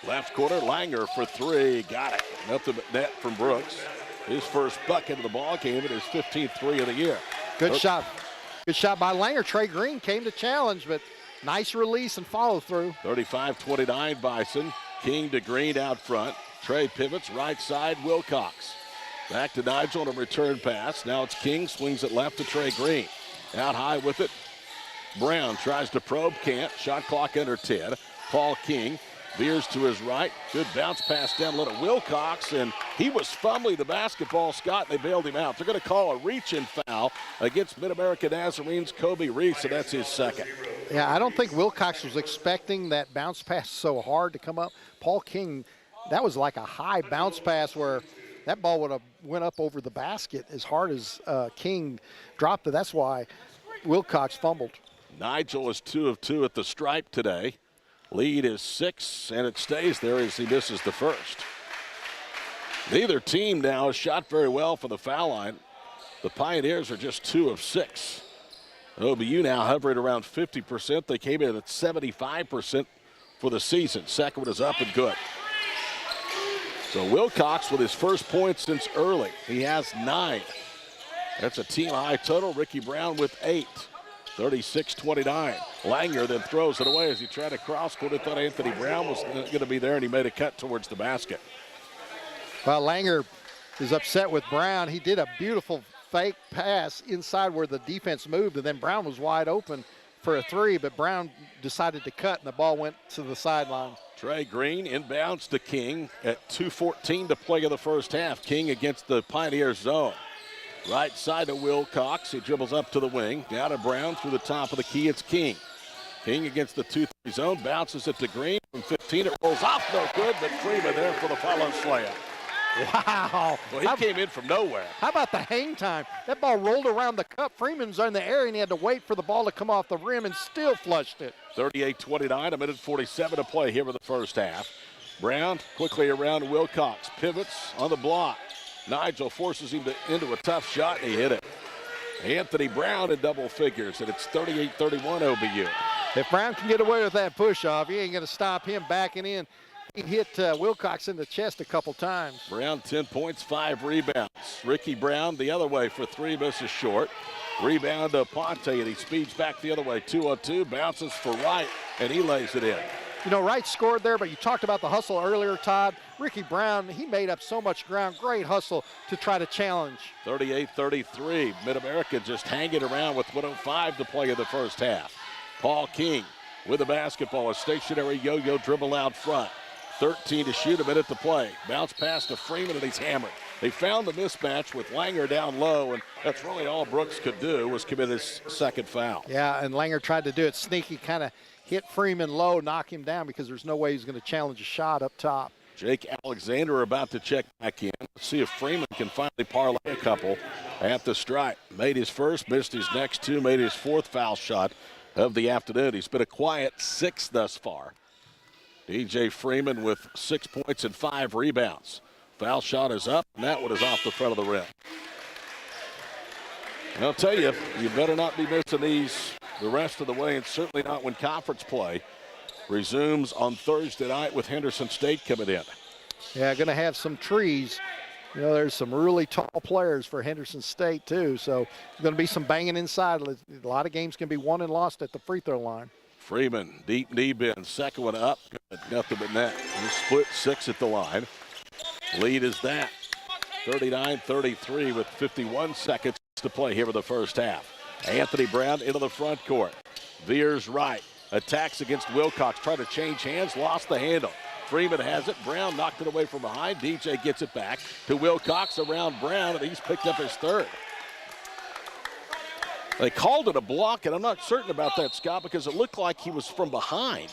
Left corner, Langer for 3. Got it. Nothing but net from Brooks. His first bucket of the ball game, and his 15th 3 of the year. Good shot. Good shot by Langer. Trey Green came to challenge, but nice release and follow through. 35-29 Bison. King to Green out front. Trey pivots right side, Wilcox. Back to Nigel on a return pass. Now it's King, swings it left to Trey Green. Out high with it. Brown tries to probe, can't. Shot clock under 10. Paul King veers to his right. Good bounce pass down low to Wilcox, and he was fumbling the basketball, Scott, and they bailed him out. They're going to call a reach-in foul against MidAmerica Nazarene's Kobe Reese, and that's his second. Yeah, I don't think Wilcox was expecting that bounce pass so hard to come up. Paul King, that was like a high bounce pass where that ball would have went up over the basket as hard as King dropped it. That's why Wilcox fumbled. Nigel is 2 of 2 at the stripe today. Lead is 6, and it stays there as he misses the first. Neither team now has shot very well for the foul line. The Pioneers are just 2 of 6. OBU now hovering around 50%. They came in at 75% for the season. Second one is up and good. So Wilcox with his first point since early. He has 9. That's a team high total. Ricky Brown with 8. 36-29. Langer then throws it away as he tried to cross court. He thought Anthony Brown was going to be there, and he made a cut towards the basket. Well, Langer is upset with Brown. He did a beautiful fake pass inside where the defense moved, and then Brown was wide open for a 3, but Brown decided to cut, and the ball went to the sideline. Trey Green inbounds to King at 2:14 to play in the first half. King against the Pioneer zone. Right side to Wilcox. He dribbles up to the wing. Down to Brown through the top of the key. It's King. King against the 2-3 zone. Bounces it to Green. From 15, it rolls off. No good, but Freeman there for the follow slam. Wow. Well, he came in from nowhere. How about the hang time? That ball rolled around the cup. Freeman's in the air, and he had to wait for the ball to come off the rim and still flushed it. 38-29, a minute 47 to play here in the first half. Brown quickly around Wilcox. Pivots on the block. Nigel forces him into a tough shot, and he hit it. Anthony Brown in double figures, and it's 38-31 OBU. If Brown can get away with that push-off, he ain't going to stop him backing in. He hit Wilcox in the chest a couple times. Brown 10 points, 5 rebounds. Ricky Brown the other way for 3, misses short. Rebound to Ponte, and he speeds back the other way. 2-on-2, bounces for Wright, and he lays it in. You know, Wright scored there, but you talked about the hustle earlier, Todd. Ricky Brown, he made up so much ground. Great hustle to try to challenge. 38-33. MidAmerica just hanging around with 1:05 to play in the first half. Paul King with the basketball. A stationary yo-yo dribble out front. 13 to shoot, a minute to play. Bounce pass to Freeman, and he's hammered. They found the mismatch with Langer down low, and that's really all Brooks could do was commit his second foul. Yeah, and Langer tried to do it sneaky, kind of hit Freeman low, knock him down because there's no way he's going to challenge a shot up top. Jake Alexander about to check back in. Let's see if Freeman can finally parlay a couple at the stripe. Made his first, missed his next 2, made his 4th foul shot of the afternoon. He's been a quiet 6 thus far. DJ Freeman with 6 points and 5 rebounds. Foul shot is up, and that one is off the front of the rim. And I'll tell you, you better not be missing these the rest of the way, and certainly not when conference play resumes on Thursday night with Henderson State coming in. Yeah, going to have some trees. You know, there's some really tall players for Henderson State, too, so there's going to be some banging inside. A lot of games can be won and lost at the free throw line. Freeman, deep knee bend, second one up, nothing but net. He split 6 at the line. Lead is that, 39-33 with 51 seconds to play here in the first half. Anthony Brown into the front court. Veers right, attacks against Wilcox, trying to change hands, lost the handle. Freeman has it, Brown knocked it away from behind. DJ gets it back to Wilcox around Brown, and he's picked up his 3rd. They called it a block, and I'm not certain about that, Scott, because it looked like he was from behind.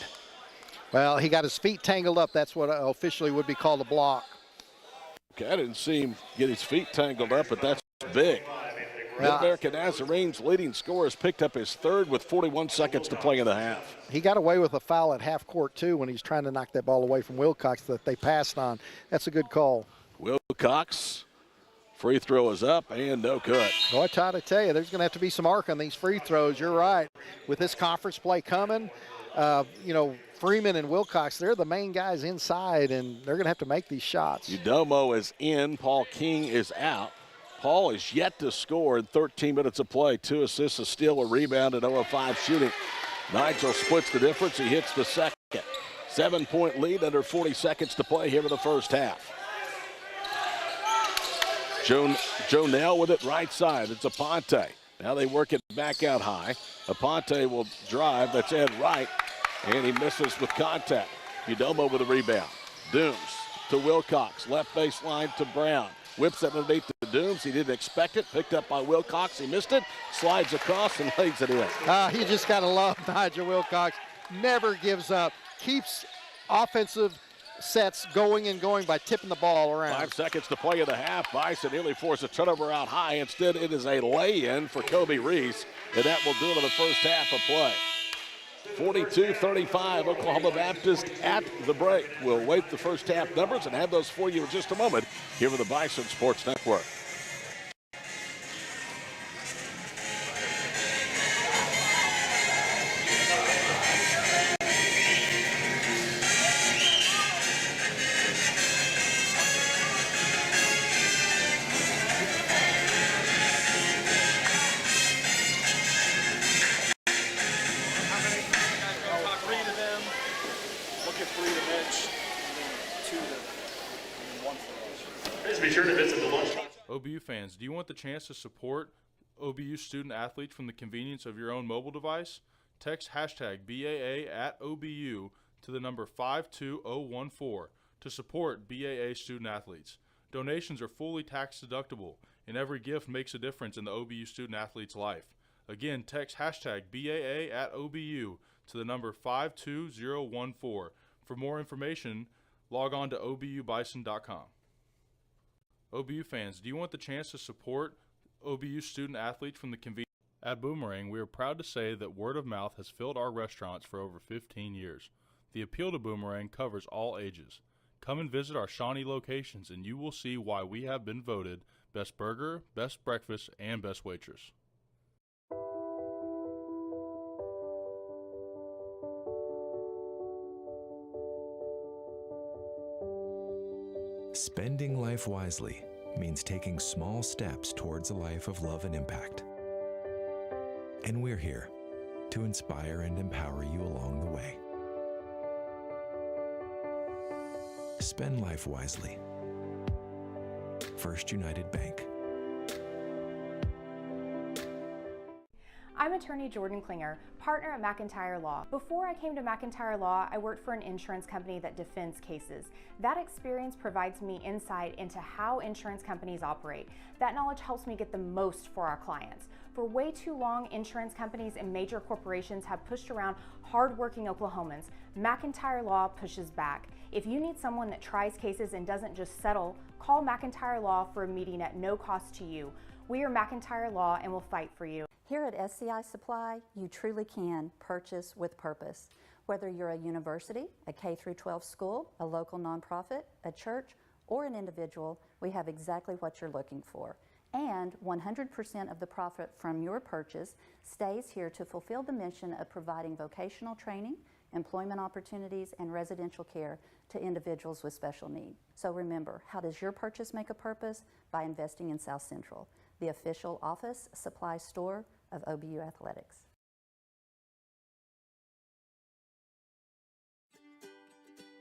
Well, he got his feet tangled up. That's what officially would be called a block. Okay, I didn't see him get his feet tangled up, but that's big. MidAmerica Nazarene's leading scorer has picked up his 3rd with 41 seconds to play in the half. He got away with a foul at half court, too, when he's trying to knock that ball away from Wilcox that they passed on. That's a good call. Wilcox, free throw is up and no good. Boy, Todd, I tell you, there's going to have to be some arc on these free throws. You're right. With this conference play coming, you know, Freeman and Wilcox, they're the main guys inside, and they're going to have to make these shots. Udomo is in. Paul King is out. Paul is yet to score in 13 minutes of play. 2 assists, a steal, a rebound, and 0-5 shooting. Nigel splits the difference. He hits the second. 7-point lead under 40 seconds to play here in the first half. Joe Nell with it right side. It's Aponte. Now they work it back out high. Aponte will drive. That's Ed Wright. And he misses with contact. Udomo with a rebound. Dooms to Wilcox. Left baseline to Brown. Whips it underneath to Dooms. He didn't expect it. Picked up by Wilcox. He missed it. Slides across and lays it in. You just got to love Nigel Wilcox. Never gives up. Keeps offensive sets going and going by tipping the ball around. 5 seconds to play in the half. Bison nearly forced a turnover out high. Instead, it is a lay-in for Kobe Reese, and that will do it in the first half of play. 42-35, Oklahoma Baptist at the break. We'll wait the first half numbers and have those for you in just a moment here on the Bison Sports Network. OBU fans, do you want the chance to support OBU student athletes from the convenience of your own mobile device? Text hashtag BAA at OBU to the number 52014 to support BAA student athletes. Donations are fully tax deductible, and every gift makes a difference in the OBU student athlete's life. Again, text hashtag BAA at OBU to the number 52014. For more information, log on to obubison.com. OBU fans, do you want the chance to support OBU student athletes from the convenience? At Boomerang, we are proud to say that word of mouth has filled our restaurants for over 15 years. The appeal to Boomerang covers all ages. Come and visit our Shawnee locations and you will see why we have been voted Best Burger, Best Breakfast, and Best Waitress. Spending life wisely means taking small steps towards a life of love and impact. And we're here to inspire and empower you along the way. Spend life wisely. First United Bank. I'm attorney Jordan Klinger, partner at McIntyre Law. Before I came to McIntyre Law, I worked for an insurance company that defends cases. That experience provides me insight into how insurance companies operate. That knowledge helps me get the most for our clients. For way too long, insurance companies and major corporations have pushed around hardworking Oklahomans. McIntyre Law pushes back. If you need someone that tries cases and doesn't just settle, call McIntyre Law for a meeting at no cost to you. We are McIntyre Law and will fight for you. Here at SCI Supply, you truly can purchase with purpose. Whether you're a university, a K-12 school, a local nonprofit, a church, or an individual, we have exactly what you're looking for. And 100% of the profit from your purchase stays here to fulfill the mission of providing vocational training, employment opportunities, and residential care to individuals with special need. So remember, how does your purchase make a purpose? By investing in South Central, the official office supply store of OBU Athletics.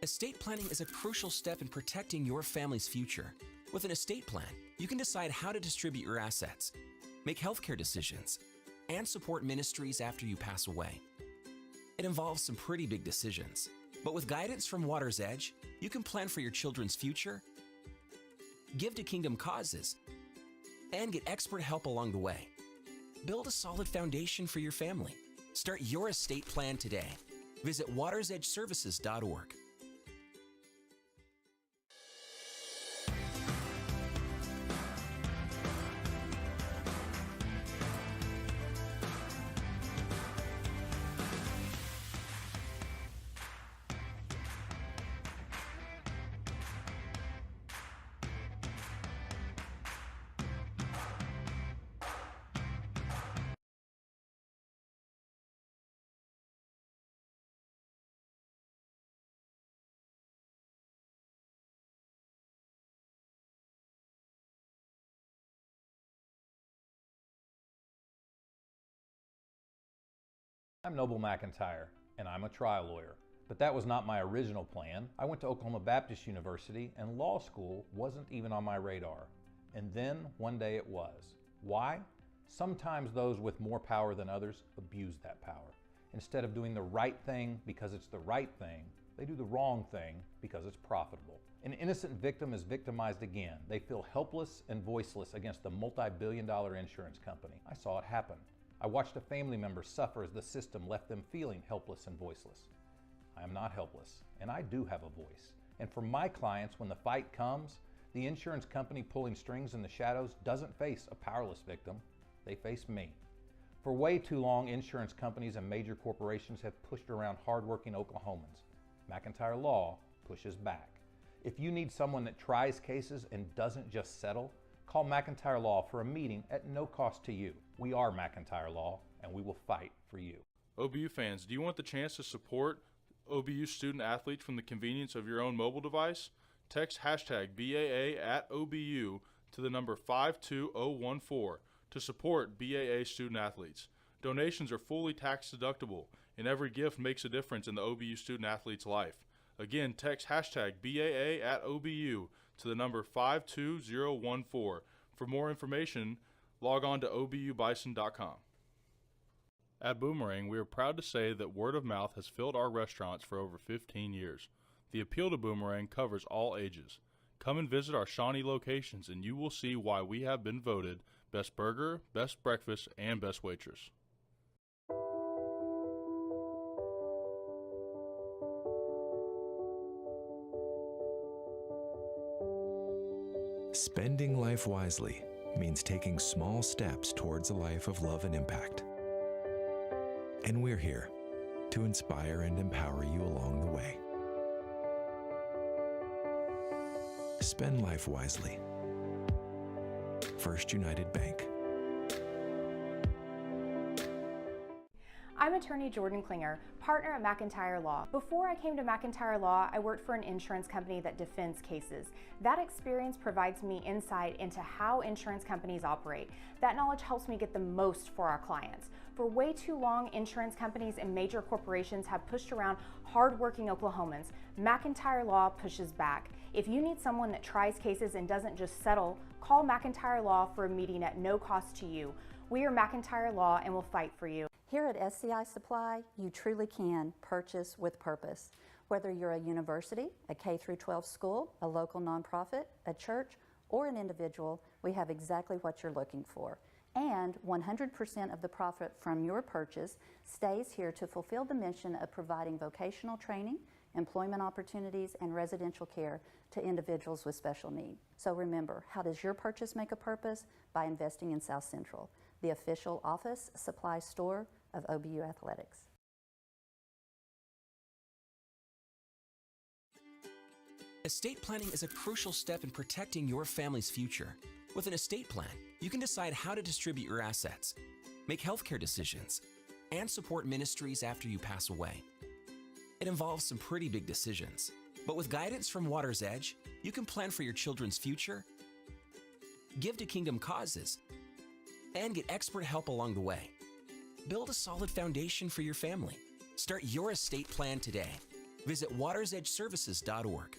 Estate planning is a crucial step in protecting your family's future. With an estate plan, you can decide how to distribute your assets, make healthcare decisions, and support ministries after you pass away. It involves some pretty big decisions, but with guidance from Water's Edge, you can plan for your children's future, give to kingdom causes, and get expert help along the way. Build a solid foundation for your family. Start your estate plan today. Visit watersedgeservices.org. I'm Noble McIntyre, and I'm a trial lawyer. But that was not my original plan. I went to Oklahoma Baptist University, and law school wasn't even on my radar. And then one day it was. Why? Sometimes those with more power than others abuse that power. Instead of doing the right thing because it's the right thing, they do the wrong thing because it's profitable. An innocent victim is victimized again. They feel helpless and voiceless against the multi-billion-dollar insurance company. I saw it happen. I watched a family member suffer as the system left them feeling helpless and voiceless. I am not helpless, and I do have a voice. And for my clients, when the fight comes, the insurance company pulling strings in the shadows doesn't face a powerless victim. They face me. For way too long, insurance companies and major corporations have pushed around hardworking Oklahomans. McIntyre Law pushes back. If you need someone that tries cases and doesn't just settle, call McIntyre Law for a meeting at no cost to you. We are McIntyre Law, and we will fight for you. OBU fans, do you want the chance to support OBU student athletes from the convenience of your own mobile device? Text hashtag BAA at OBU to the number 52014 to support BAA student athletes. Donations are fully tax deductible, and every gift makes a difference in the OBU student athlete's life. Again, text hashtag BAA at OBU to the number 52014. For more information, log on to obubison.com. At Boomerang, we are proud to say that word of mouth has filled our restaurants for over 15 years. The appeal to Boomerang covers all ages. Come and visit our Shawnee locations and you will see why we have been voted Best Burger, Best Breakfast, and Best Waitress. Spending life wisely means taking small steps towards a life of love and impact. And we're here to inspire and empower you along the way. Spend life wisely. First United Bank. I'm attorney Jordan Klinger, partner at McIntyre Law. Before I came to McIntyre Law, I worked for an insurance company that defends cases. That experience provides me insight into how insurance companies operate. That knowledge helps me get the most for our clients. For way too long, insurance companies and major corporations have pushed around hardworking Oklahomans. McIntyre Law pushes back. If you need someone that tries cases and doesn't just settle, call McIntyre Law for a meeting at no cost to you. We are McIntyre Law and will fight for you. Here at SCI Supply, you truly can purchase with purpose. Whether you're a university, a K-12 school, a local nonprofit, a church, or an individual, we have exactly what you're looking for. And 100% of the profit from your purchase stays here to fulfill the mission of providing vocational training, employment opportunities, and residential care to individuals with special need. So remember, how does your purchase make a purpose? By investing in South Central, the official office supply store of OBU Athletics. Estate planning is a crucial step in protecting your family's future. With an estate plan, you can decide how to distribute your assets, make healthcare decisions, and support ministries after you pass away. It involves some pretty big decisions, but with guidance from Water's Edge, you can plan for your children's future, give to kingdom causes, and get expert help along the way. Build a solid foundation for your family. Start your estate plan today. Visit watersedgeservices.org.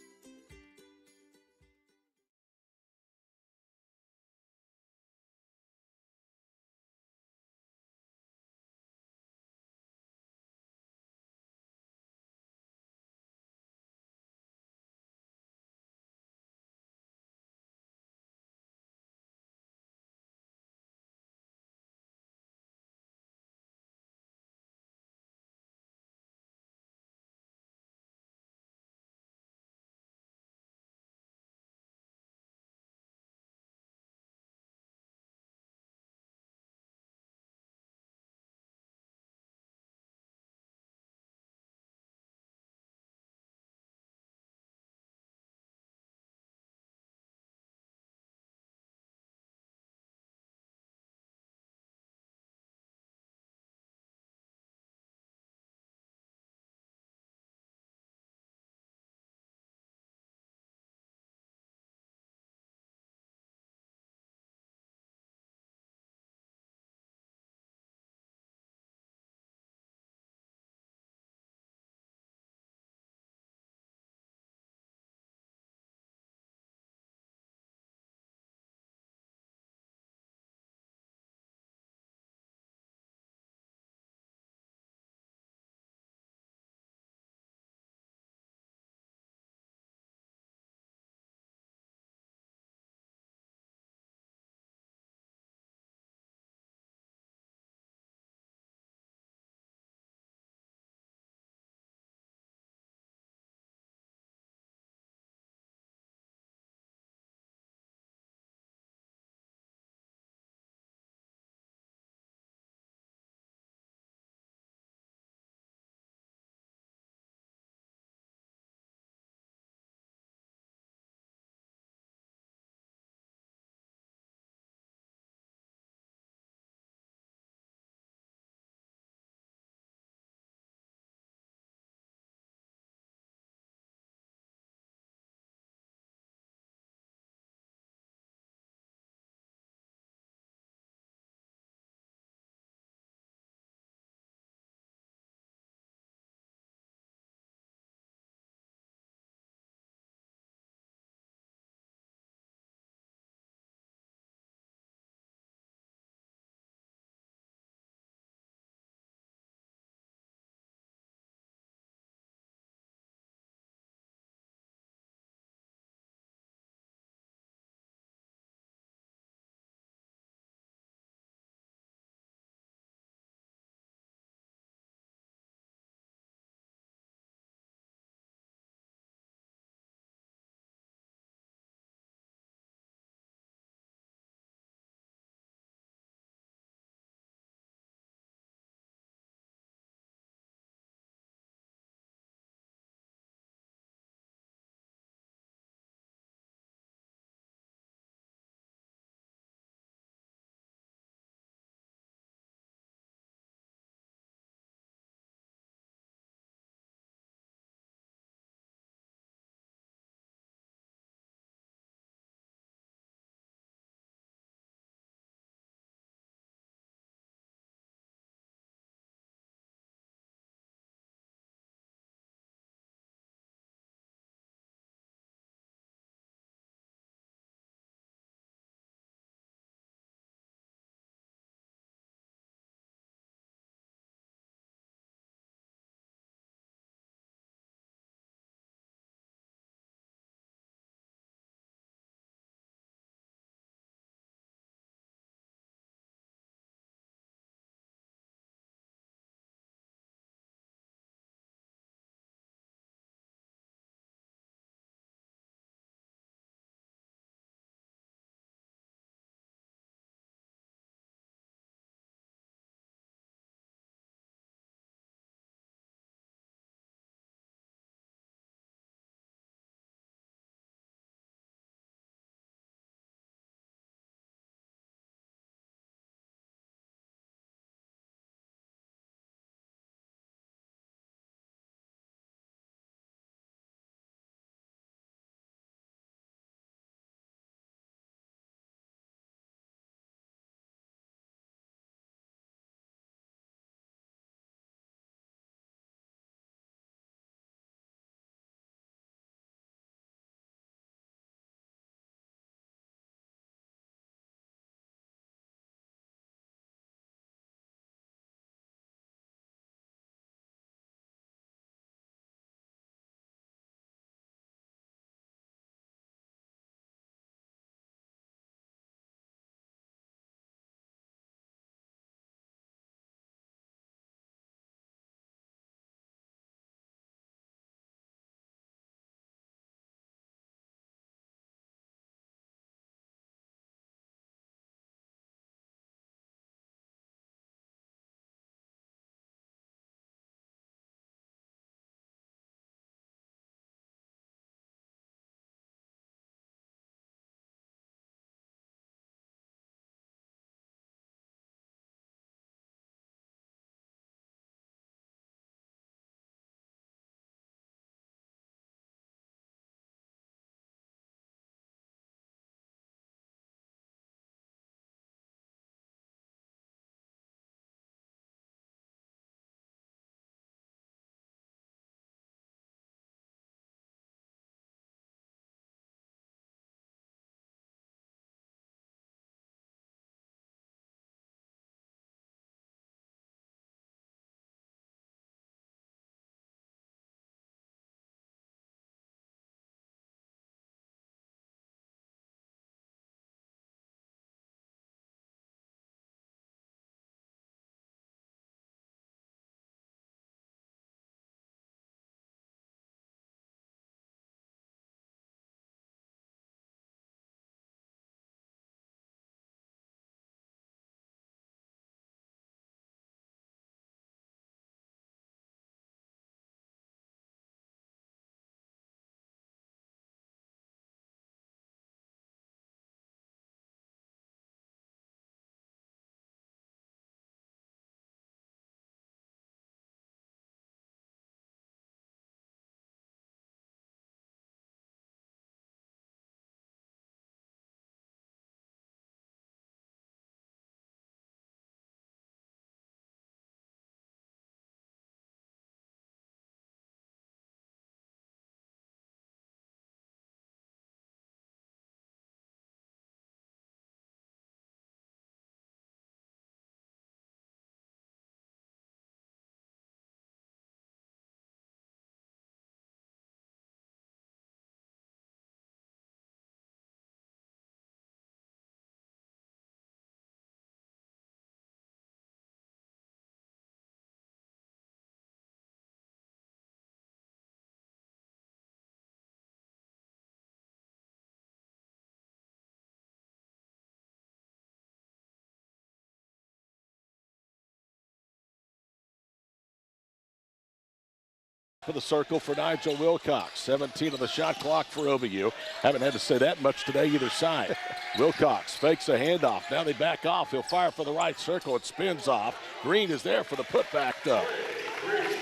of the circle for Nigel Wilcox. 17 on the shot clock for OBU. Haven't had to say that much today either side. Wilcox fakes a handoff. Now they back off. He'll fire for the right circle. It spins off. Green is there for the putback, though.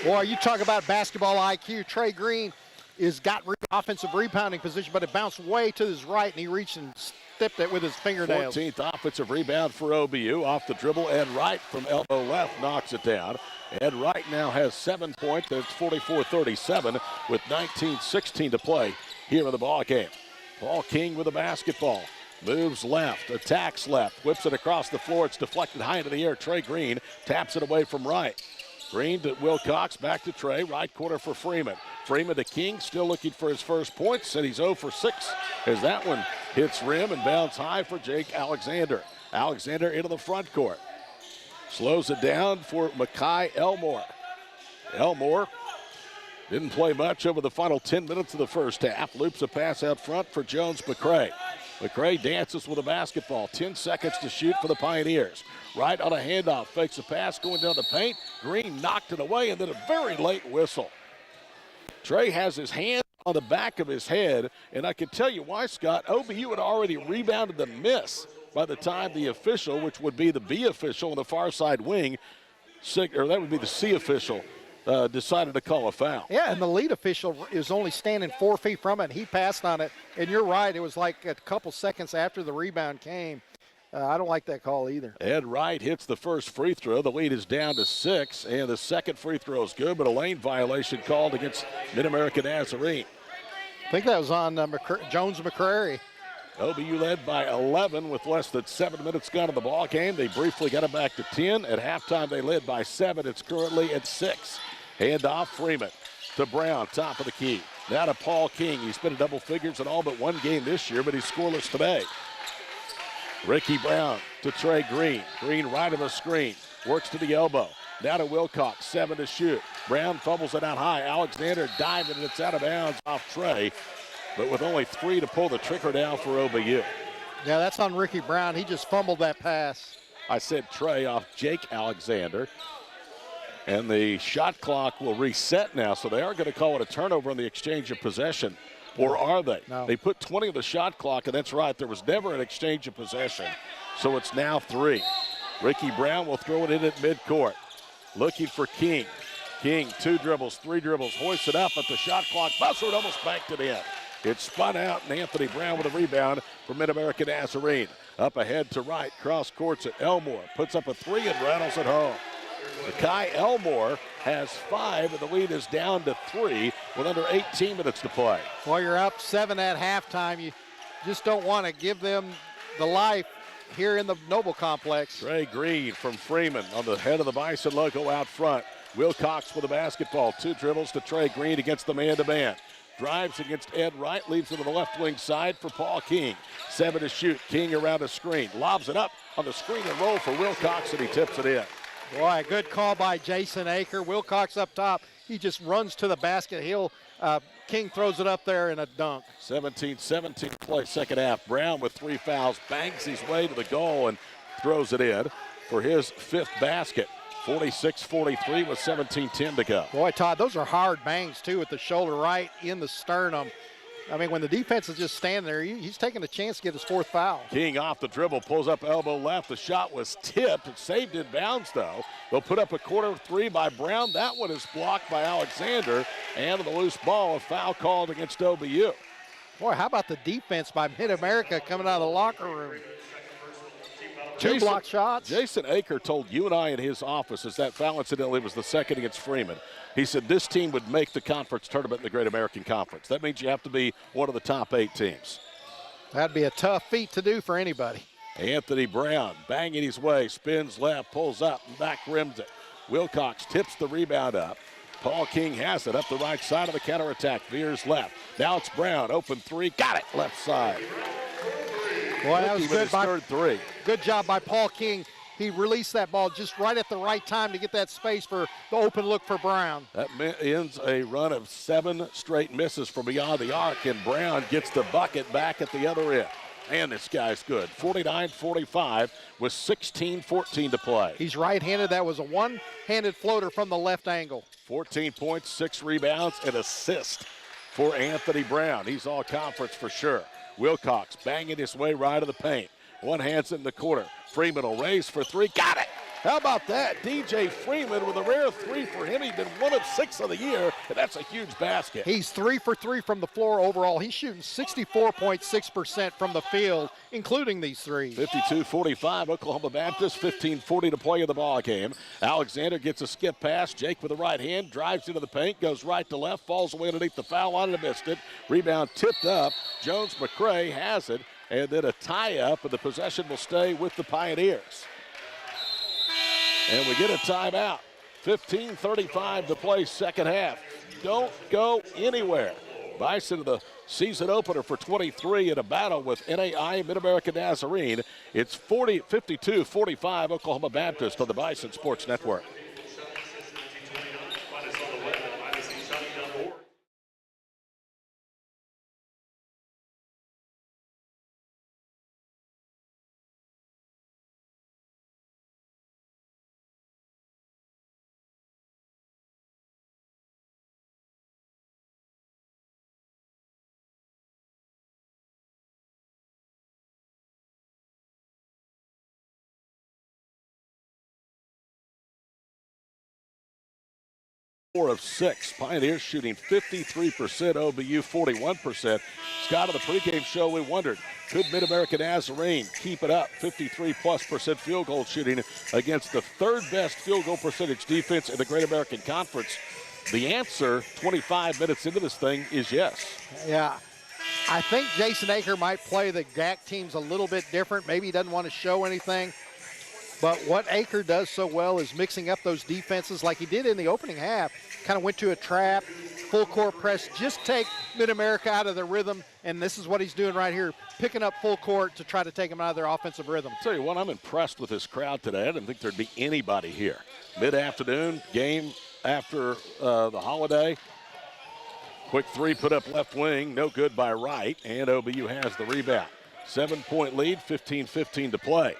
Boy, you talk about basketball IQ. Trey Green has got offensive rebounding position, but it bounced way to his right, and he reached and stepped it with his fingernails. 14th offensive rebound for OBU. Off the dribble, Ed Wright from elbow left knocks it down. Ed Wright now has 7 points. It's 44-37 with 19:16 to play here in the ball game. Paul King with the basketball. Moves left, attacks left, whips it across the floor. It's deflected high into the air. Trey Green taps it away from Wright. Green to Wilcox, back to Trey, right corner for Freeman. Freeman to King, still looking for his first points, and he's 0 for 6 as that one hits rim and bounds high for Jake Alexander. Alexander into the front court. Slows it down for Makai Elmore. Elmore didn't play much over the final 10 minutes of the first half. Loops a pass out front for Jones McCray. McCray dances with a basketball. 10 seconds to shoot for the Pioneers. Right on a handoff, fakes a pass going down the paint. Green knocked it away, and then a very late whistle. Trey has his hand on the back of his head, and I can tell you why, Scott. OBU had already rebounded the miss by the time the official, which would be the B official on the far side wing, or that would be the C official, decided to call a foul. Yeah, and the lead official is only standing 4 feet from it, and he passed on it. And you're right, it was like a couple seconds after the rebound came. I don't like that call either. Ed Wright hits the first free throw. The lead is down to 6, and the second free throw is good, but a lane violation called against MidAmerica Nazarene. I think that was on Jones McCrary. OBU led by 11 with less than 7 minutes gone in the ball game. They briefly got it back to 10. At halftime, they led by 7. It's currently at 6. Handoff, Freeman to Brown, top of the key. Now to Paul King. He's been in double figures in all but one game this year, but he's scoreless today. Ricky Brown to Trey Green. Green right of a screen. Works to the elbow. Now to Wilcox, 7 to shoot. Brown fumbles it out high. Alexander diving, and it's out of bounds off Trey. But with only 3 to pull the trigger down for OBU. Yeah, that's on Ricky Brown. He just fumbled that pass. I said Trey off Jake Alexander. And the shot clock will reset now, so they are going to call it a turnover on the exchange of possession. Or are they? No. They put 20 on the shot clock, and that's right. There was never an exchange of possession. So it's now 3. Ricky Brown will throw it in at midcourt. Looking for King. King, 2 dribbles, 3 dribbles, hoists it up at the shot clock. Buzzer almost banked it in. It spun out, and Anthony Brown with a rebound for MidAmerica Nazarene. Up ahead to right, cross courts at Elmore. Puts up a 3 and rattles it home. Makai Elmore has 5, and the lead is down to 3 with under 18 minutes to play. Well, you're up 7 at halftime. You just don't want to give them the life here in the Noble Complex. Trey Green from Freeman on the head of the Bison logo out front. Wilcox with the basketball. 2 dribbles to Trey Green against the man-to-man. Drives against Ed Wright, leaves it to the left wing side for Paul King. 7 to shoot. King around a screen. Lobs it up on the screen and roll for Wilcox, and he tips it in. Boy, good call by Jason Aker. Wilcox up top. He just runs to the basket. King throws it up there in a dunk. 17-17 play second half. Brown with 3 fouls, bangs his way to the goal and throws it in for his 5th basket. 46-43 with 17:10 to go. Boy, Todd, those are hard bangs, too, with the shoulder right in the sternum. I mean, when the defense is just standing there, he's taking a chance to get his 4th foul. King off the dribble, pulls up elbow left. The shot was tipped. It saved in bounds, though. They'll put up a corner 3 by Brown. That one is blocked by Alexander. And the loose ball, a foul called against OBU. Boy, how about the defense by MidAmerica coming out of the locker room? 2 block shots. Jason Aker told you and I in his office, as that foul incidentally was the second against Freeman, he said this team would make the conference tournament in the Great American Conference. That means you have to be one of the top 8 teams. That'd be a tough feat to do for anybody. Anthony Brown banging his way, spins left, pulls up, and back rims it. Wilcox tips the rebound up. Paul King has it up the right side of the counterattack. Veers left. Now it's Brown, open 3, got it, left side. Boy, that was good. Third 3. Good job by Paul King. He released that ball just right at the right time to get that space for the open look for Brown. That ends a run of 7 straight misses from beyond the arc, and Brown gets the bucket back at the other end. Man, this guy's good. 49-45 with 16-14 to play. He's right-handed. That was a one-handed floater from the left angle. 14 points, 6 rebounds, and assist for Anthony Brown. He's all conference for sure. Wilcox banging his way right to the paint. One hand's in the corner. Freeman will raise for three. Got it. How about that? DJ Freeman with a rare three for him. He's been 1 of 6 of the year, and that's a huge basket. He's 3 for 3 from the floor overall. He's shooting 64.6% from the field, including these threes. 52-45, Oklahoma Baptist, 15:40 to play in the ball game. Alexander gets a skip pass. Jake with the right hand, drives into the paint, goes right to left, falls away underneath the foul line and missed it. Rebound tipped up. Jones McCray has it, and then a tie-up, and the possession will stay with the Pioneers. And we get a timeout. 15:35 to play second half. Don't go anywhere. Bison, the season opener for 23 in a battle with NAI MidAmerica Nazarene. It's 52-45 Oklahoma Baptist on the Bison Sports Network. Of 6. Pioneers shooting 53%, OBU 41%. Scott, of the pregame show, we wondered, could MidAmerica Nazarene keep it up? 53+% field goal shooting against the third best field goal percentage defense in the Great American Conference. The answer, 25 minutes into this thing, is yes. Yeah. I think Jason Aker might play the GAC teams a little bit different. Maybe he doesn't want to show anything. But what Aker does so well is mixing up those defenses like he did in the opening half. Kind of went to a trap, full court press, just take MidAmerica out of their rhythm, and this is what he's doing right here, picking up full court to try to take them out of their offensive rhythm. I'll tell you what, I'm impressed with this crowd today. I didn't think there'd be anybody here. Mid-afternoon, game after the holiday. Quick three put up left wing, no good by right, and OBU has the rebound. 7-point lead, 15-15 to play.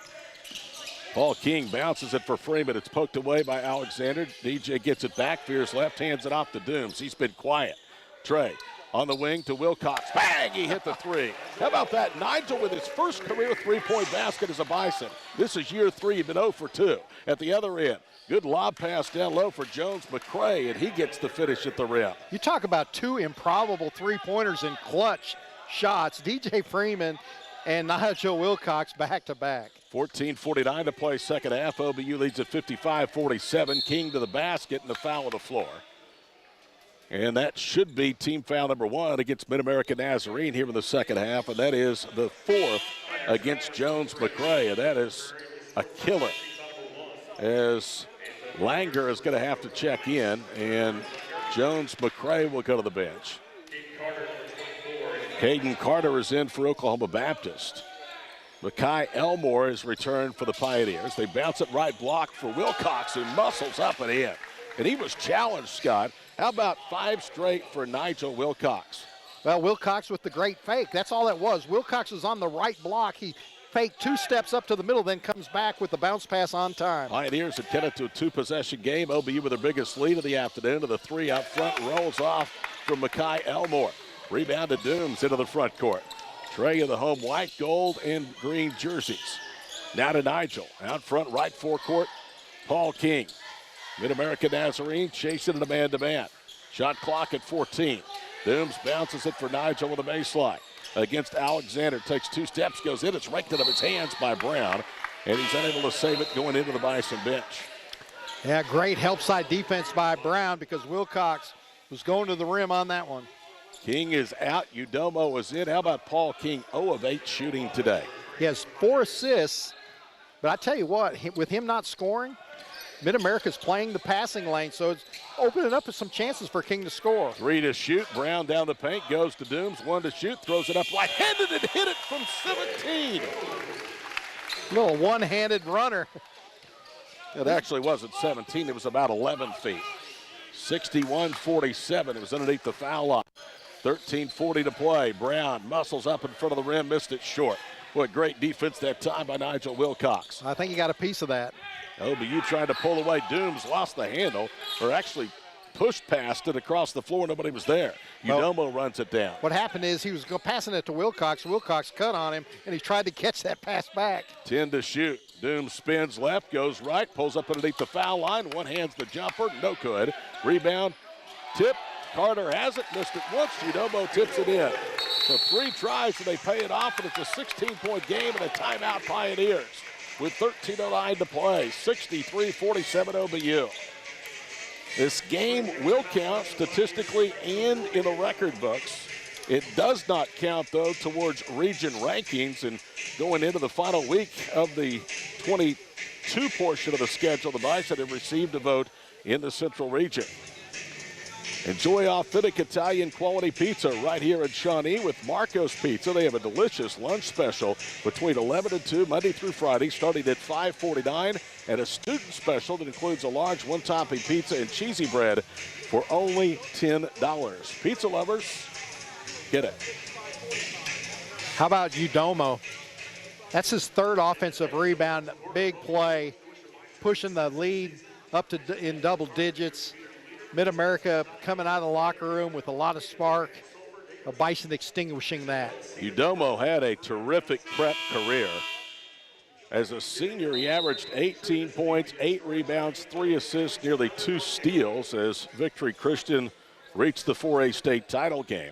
Paul King bounces it for Freeman. It's poked away by Alexander. DJ gets it back. Fears left, hands it off to Dooms. He's been quiet. Trey on the wing to Wilcox. Bang! He hit the three. How about that? Nigel with his first career three-point basket as a Bison. This is year 3. He's been 0 for 2. At the other end, good lob pass down low for Jones McCray, and he gets the finish at the rim. You talk about 2 improbable three-pointers in clutch shots. DJ Freeman and Nigel Wilcox back-to-back. 14:49 to play second half. OBU leads at 55-47. King to the basket and the foul on the floor. And that should be team foul number 1 against MidAmerica Nazarene here in the second half, and that is the 4th against Jones McCray, and that is a killer. As Langer is going to have to check in, and Jones McCray will go to the bench. Caden Carter is in for Oklahoma Baptist. Makai Elmore is returned for the Pioneers. They bounce it right block for Wilcox, who muscles up and in. And he was challenged, Scott. How about 5 straight for Nigel Wilcox? Well, Wilcox with the great fake. That's all it was. Wilcox was on the right block. He faked 2 steps up to the middle, then comes back with the bounce pass on time. Pioneers had cut it to a 2-possession game. OBU with their biggest lead of the afternoon. To the 3 out front, rolls off from Makai Elmore. Rebound to Dooms into the front court. Trey in the home white, gold, and green jerseys. Now to Nigel. Out front, right forecourt, Paul King. MidAmerica Nazarene chasing it a man-to-man. Shot clock at 14. Dooms bounces it for Nigel with a baseline. Against Alexander, takes 2 steps, goes in. It's raked out of his hands by Brown, and he's unable to save it going into the Bison bench. Yeah, great help side defense by Brown because Wilcox was going to the rim on that one. King is out. Udomo is in. How about Paul King? 0 of 8 shooting today. He has 4 assists, but I tell you what, with him not scoring, MidAmerica's playing the passing lane, so it's opening up some chances for King to score. 3 to shoot. Brown down the paint, goes to Dooms. 1 to shoot, throws it up right-handed and hit it from 17. Little one-handed runner. It actually wasn't 17. It was about 11 feet. 61-47. It was underneath the foul line. 13:40 to play. Brown muscles up in front of the rim, missed it short. What great defense that time by Nigel Wilcox. I think he got a piece of that. OBU trying to pull away. Dooms lost the handle, or actually pushed past it across the floor. Nobody was there. Udomo runs it down. What happened is he was passing it to Wilcox. Wilcox cut on him, and he tried to catch that pass back. 10 to shoot. Dooms spins left, goes right, pulls up underneath the foul line. One hand's the jumper, no good. Rebound, tip. Carter has it, missed it once. Udomo tips it in. So 3 tries, and they pay it off, and it's a 16-point game and a timeout Pioneers with 13:09 to play. 63-47 OBU. This game will count statistically and in the record books. It does not count, though, towards region rankings. And going into the final week of the 22 portion of the schedule, the Bison have received a vote in the Central region. Enjoy authentic Italian quality pizza right here in Shawnee with Marco's Pizza. They have a delicious lunch special between 11 and 2, Monday through Friday, starting at $5.49, and a student special that includes a large one-topping pizza and cheesy bread for only $10. Pizza lovers, get it. How about Udomo? That's his 3rd offensive rebound. Big play, pushing the lead up to in double digits. MidAmerica coming out of the locker room with a lot of spark. A Bison extinguishing that. Udomo had a terrific prep career. As a senior, he averaged 18 points, 8 rebounds, 3 assists, nearly 2 steals as Victory Christian reached the 4A state title game.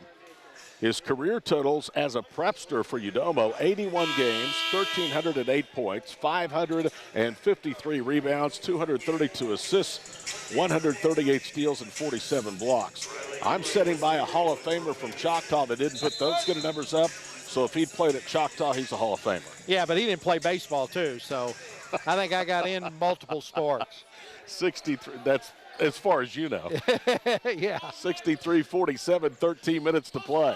His career totals as a prepster for Udomo: 81 games, 1,308 points, 553 rebounds, 232 assists, 138 steals, and 47 blocks. I'm sitting by a Hall of Famer from Choctaw that didn't put those good numbers up, so if he'd played at Choctaw, he's a Hall of Famer. Yeah, but he didn't play baseball, too, so I think I got in multiple sports. 63, that's as far as you know. Yeah. 63-47, 13 minutes to play.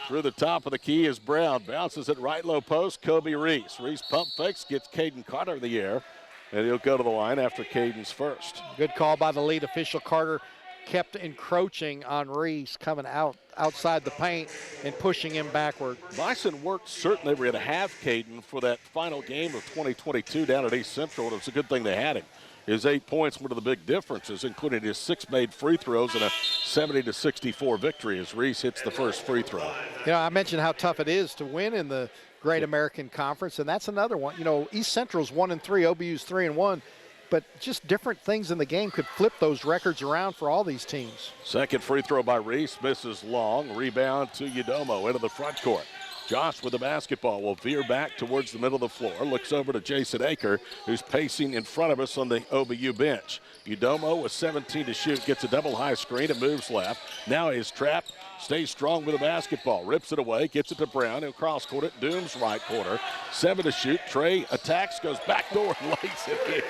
Through the top of the key is Brown. Bounces it right low post, Kobe Reese. Reese pump fakes, gets Caden Carter in the air, and he'll go to the line after Caden's first. Good call by the lead official. Carter kept encroaching on Reese, coming outside the paint and pushing him backward. Bison worked certain they were going to have Caden for that final game of 2022 down at East Central, and it was a good thing they had him. His 8 points, one of the big differences, including his 6 made free throws and a 70-64 victory as Reese hits the first free throw. You know, I mentioned how tough it is to win in the Great American Conference, and that's another one. You know, East Central's 1-3, OBU's 3-1, but just different things in the game could flip those records around for all these teams. Second free throw by Reese, misses long. Rebound to Udomo into the front court. Josh with the basketball will veer back towards the middle of the floor. Looks over to Jason Aker, who's pacing in front of us on the OBU bench. Udomo with 17 to shoot, gets a double high screen and moves left. Now he's trapped, stays strong with the basketball. Rips it away, gets it to Brown. He'll cross court it, Doom's right corner. 7 to shoot. Trey attacks, goes back door and lays it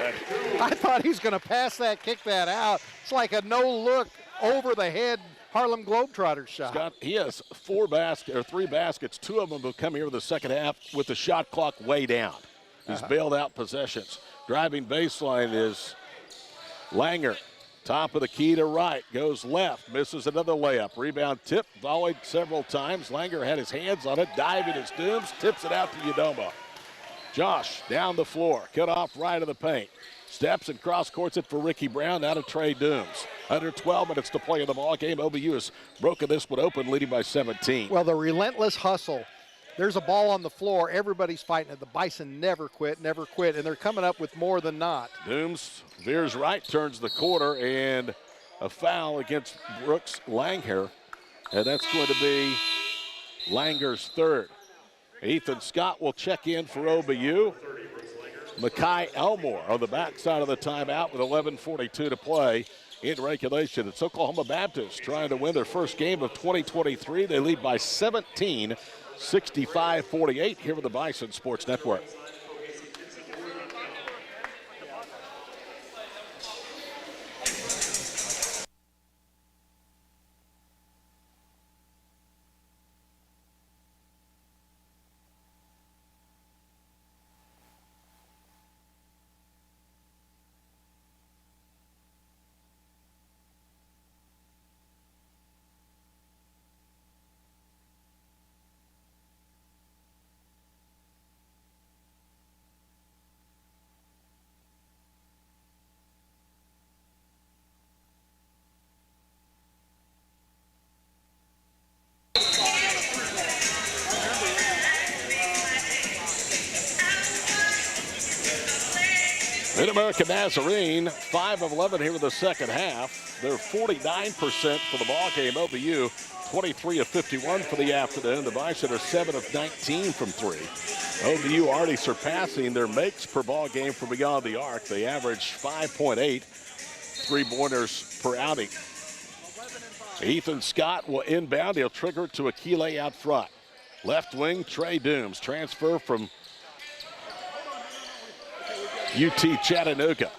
in. I thought he was going to pass that, kick that out. It's like a no-look over the head Harlem Globetrotters shot. Scott, he has 3 baskets. 2 of them will come here in the second half with the shot clock way down. He's bailed out possessions. Driving baseline is Langer. Top of the key to right, goes left, misses another layup. Rebound tip, volleyed several times. Langer had his hands on it, diving his Dooms, tips it out to Udomo. Josh down the floor, cut off right of the paint. Steps and cross courts it for Ricky Brown, out of Trey Dooms. Under 12 minutes to play in the ball game. OBU has broken this one open, leading by 17. Well, the relentless hustle. There's a ball on the floor. Everybody's fighting it. The Bison never quit, and they're coming up with more than not. Dooms veers right, turns the corner, and a foul against Brooks Langer, and that's going to be Langer's 3rd. Ethan Scott will check in for OBU. Makai Elmore on the backside of the timeout with 11:42 to play in regulation. It's Oklahoma Baptist trying to win their first game of 2023. They lead by 17, 65-48 here with the Bison Sports Network. MidAmerica Nazarene, 5 of 11 here in the second half. They're 49% for the ball game. OBU, 23 of 51 for the afternoon. The Bison are 7 of 19 from 3. OBU already surpassing their makes per ball game from beyond the arc. They average 5.8 three-pointers per outing. Ethan Scott will inbound. He'll trigger it to Akile out front. Left wing, Trey Dooms, transfer from UT Chattanooga.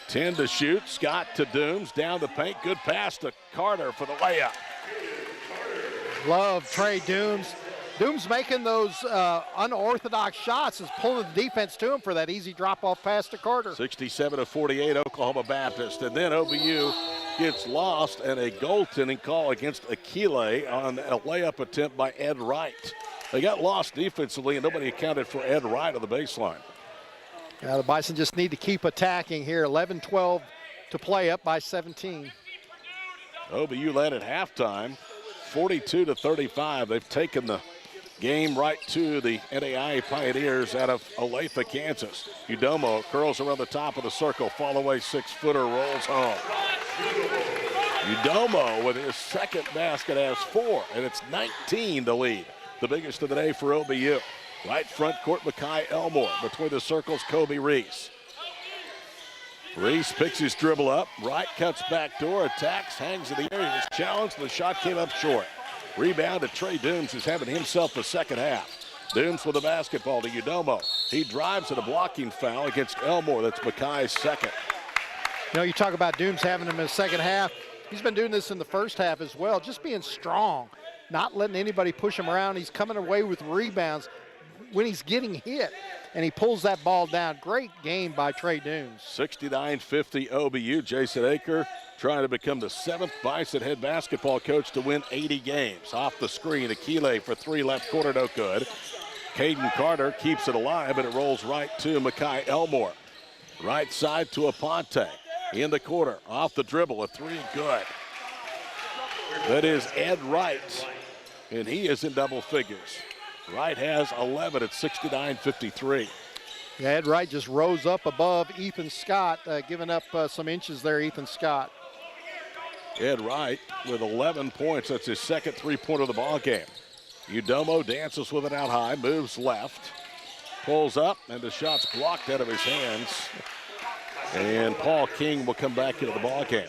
10 to shoot. Scott to Dooms, down the paint. Good pass to Carter for the layup. Love Trey Dooms. Dooms making those unorthodox shots, is pulling the defense to him for that easy drop-off pass to Carter. 67 to 48, Oklahoma Baptist. And then OBU gets lost and a goaltending call against Akile on a layup attempt by Ed Wright. They got lost defensively and nobody accounted for Ed Wright on the baseline. The Bison just need to keep attacking here. 11-12 to play, up by 17. OBU led at halftime, 42 to 35. They've taken the game right to the NAIA Pioneers out of Olathe, Kansas. Udomo curls around the top of the circle, fall away 6-footer, rolls home. Udomo with his second basket has 4, and it's 19 to lead. The biggest of the day for OBU. Right front court, Mekhi Elmore. Between the circles, Kobe Reese. Reese picks his dribble up. Wright cuts back door, attacks, hangs in the air. He was challenged, the shot came up short. Rebound to Trey Dooms, who's having himself a second half. Dooms with the basketball to Udomo. He drives at a blocking foul against Elmore. That's Mekhi's second. You know, you talk about Dooms having him in the second half. He's been doing this in the first half as well, just being strong, not letting anybody push him around. He's coming away with rebounds when he's getting hit, and he pulls that ball down. Great game by Trey Dooms. 69-50 OBU. Jason Aker trying to become the 7th Bison head basketball coach to win 80 games. Off the screen, Akile for 3, left corner, no good. Caden Carter keeps it alive, but it rolls right to Mekhi Elmore. Right side to Aponte. In the corner, off the dribble, a 3, good. That is Ed Wright, and he is in double figures. Wright has 11 at 69-53. Yeah, Ed Wright just rose up above Ethan Scott, giving up some inches there, Ethan Scott. Ed Wright with 11 points. That's his second three-pointer of the ball game. Udomo dances with it out high, moves left, pulls up, and the shot's blocked out of his hands. And Paul King will come back into the ball game.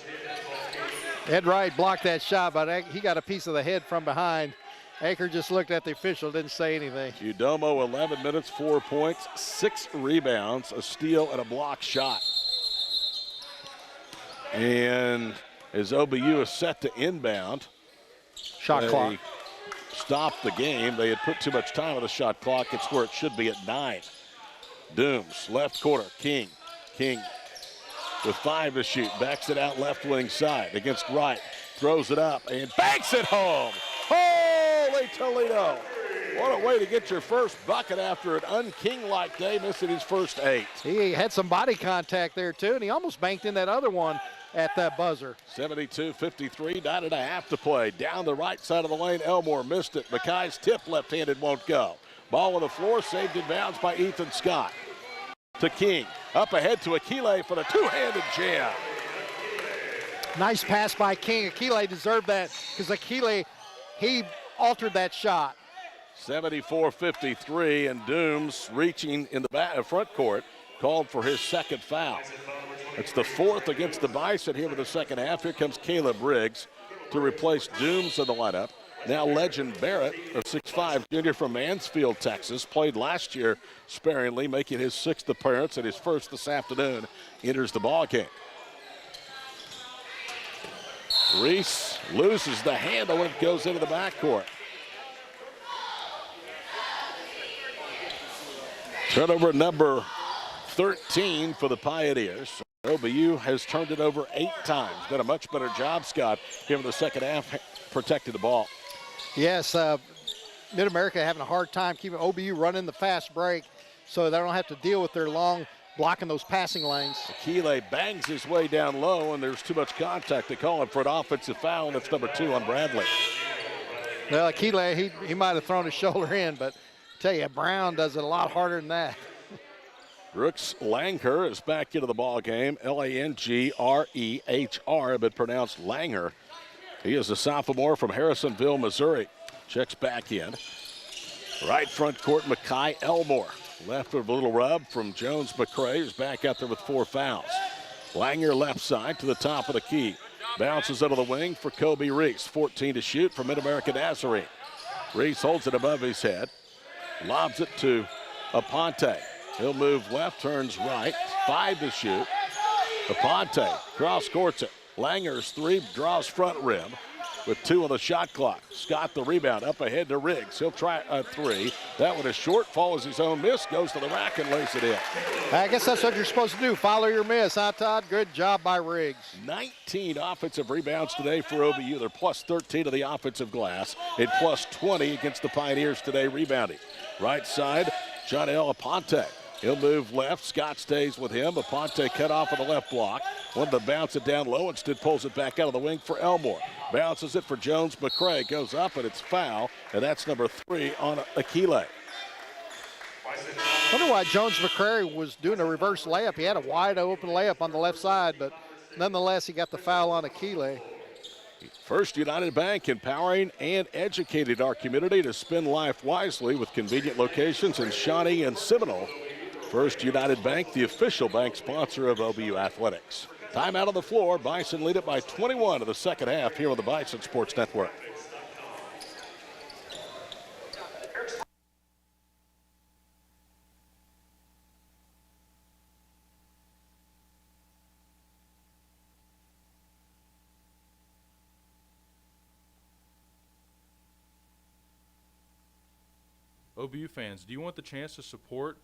Ed Wright blocked that shot, but he got a piece of the head from behind. Aker just looked at the official, didn't say anything. Udomo, 11 minutes, 4 points, 6 rebounds, a steal, and a block shot. And as OBU is set to inbound, shot clock. Stopped the game. They had put too much time on the shot clock. It's where it should be at 9. Dooms, left corner, King. King with 5 to shoot, backs it out left wing side against Wright. Throws it up and banks it home. Holy Toledo. What a way to get your first bucket after an un-King-like day, missing his first 8. He had some body contact there, too, and he almost banked in that other one at that buzzer. 72-53, 9.5 to play. Down the right side of the lane, Elmore missed it. Mekhi's tip left-handed won't go. Ball on the floor, saved in bounds by Ethan Scott. To King, up ahead to Akile for the two-handed jam. Nice pass by King. Akile deserved that because Akile, he altered that shot. 74-53, and Dooms reaching in the front court, called for his second foul. It's the 4th against the Bison here with the second half. Here comes Caleb Briggs to replace Dooms in the lineup. Now Legend Barrett, a 6'5 junior from Mansfield, Texas, played last year sparingly, making his 6th appearance and his first this afternoon, enters the ball game. Reese loses the handle when it goes into the backcourt. Turnover number 13 for the Pioneers. OBU has turned it over 8 times. Done a much better job, Scott, here in the second half, protecting the ball. Yes, MidAmerica having a hard time keeping OBU running the fast break so they don't have to deal with their long blocking those passing lanes. Akile bangs his way down low, and there's too much contact. They call him for an offensive foul, and it's number 2 on Bradley. Well, Akile, he might have thrown his shoulder in, but I tell you, Brown does it a lot harder than that. Brooks Langher is back into the ball game. Langrehr, but pronounced Langer. He is a sophomore from Harrisonville, Missouri. Checks back in. Right front court, Makai Elmore. Left with a little rub from Jones McCray, who's back out there with 4 fouls. Langer left side to the top of the key. Bounces out of the wing for Kobe Reese. 14 to shoot for MidAmerica Nazarene. Reese holds it above his head. Lobs it to Aponte. He'll move left, turns right. 5 to shoot. Aponte cross courts it. Langer's 3 draws front rim with 2 on the shot clock. Scott the rebound up ahead to Riggs. He'll try a 3. That one is short, follows his own miss, goes to the rack and lays it in. I guess that's what you're supposed to do. Follow your miss, huh, Todd? Good job by Riggs. 19 offensive rebounds today for OBU. They're plus 13 to the offensive glass and plus 20 against the Pioneers today rebounding. Right side, Jonel Aponte. He'll move left. Scott stays with him. Aponte cut off on the left block. Wanted to bounce it down low. Instead pulls it back out of the wing for Elmore. Bounces it for Jones McCray. Goes up and it's foul. And that's number 3 on Akile. I wonder why Jones McCray was doing a reverse layup. He had a wide open layup on the left side, but nonetheless he got the foul on Akile. First United Bank, empowering and educating our community to spend life wisely with convenient locations in Shawnee and Seminole. First United Bank, the official bank sponsor of OBU Athletics. Time out on the floor. Bison lead it by 21 in the second half here on the Bison Sports Network. OBU fans, do you want the chance to support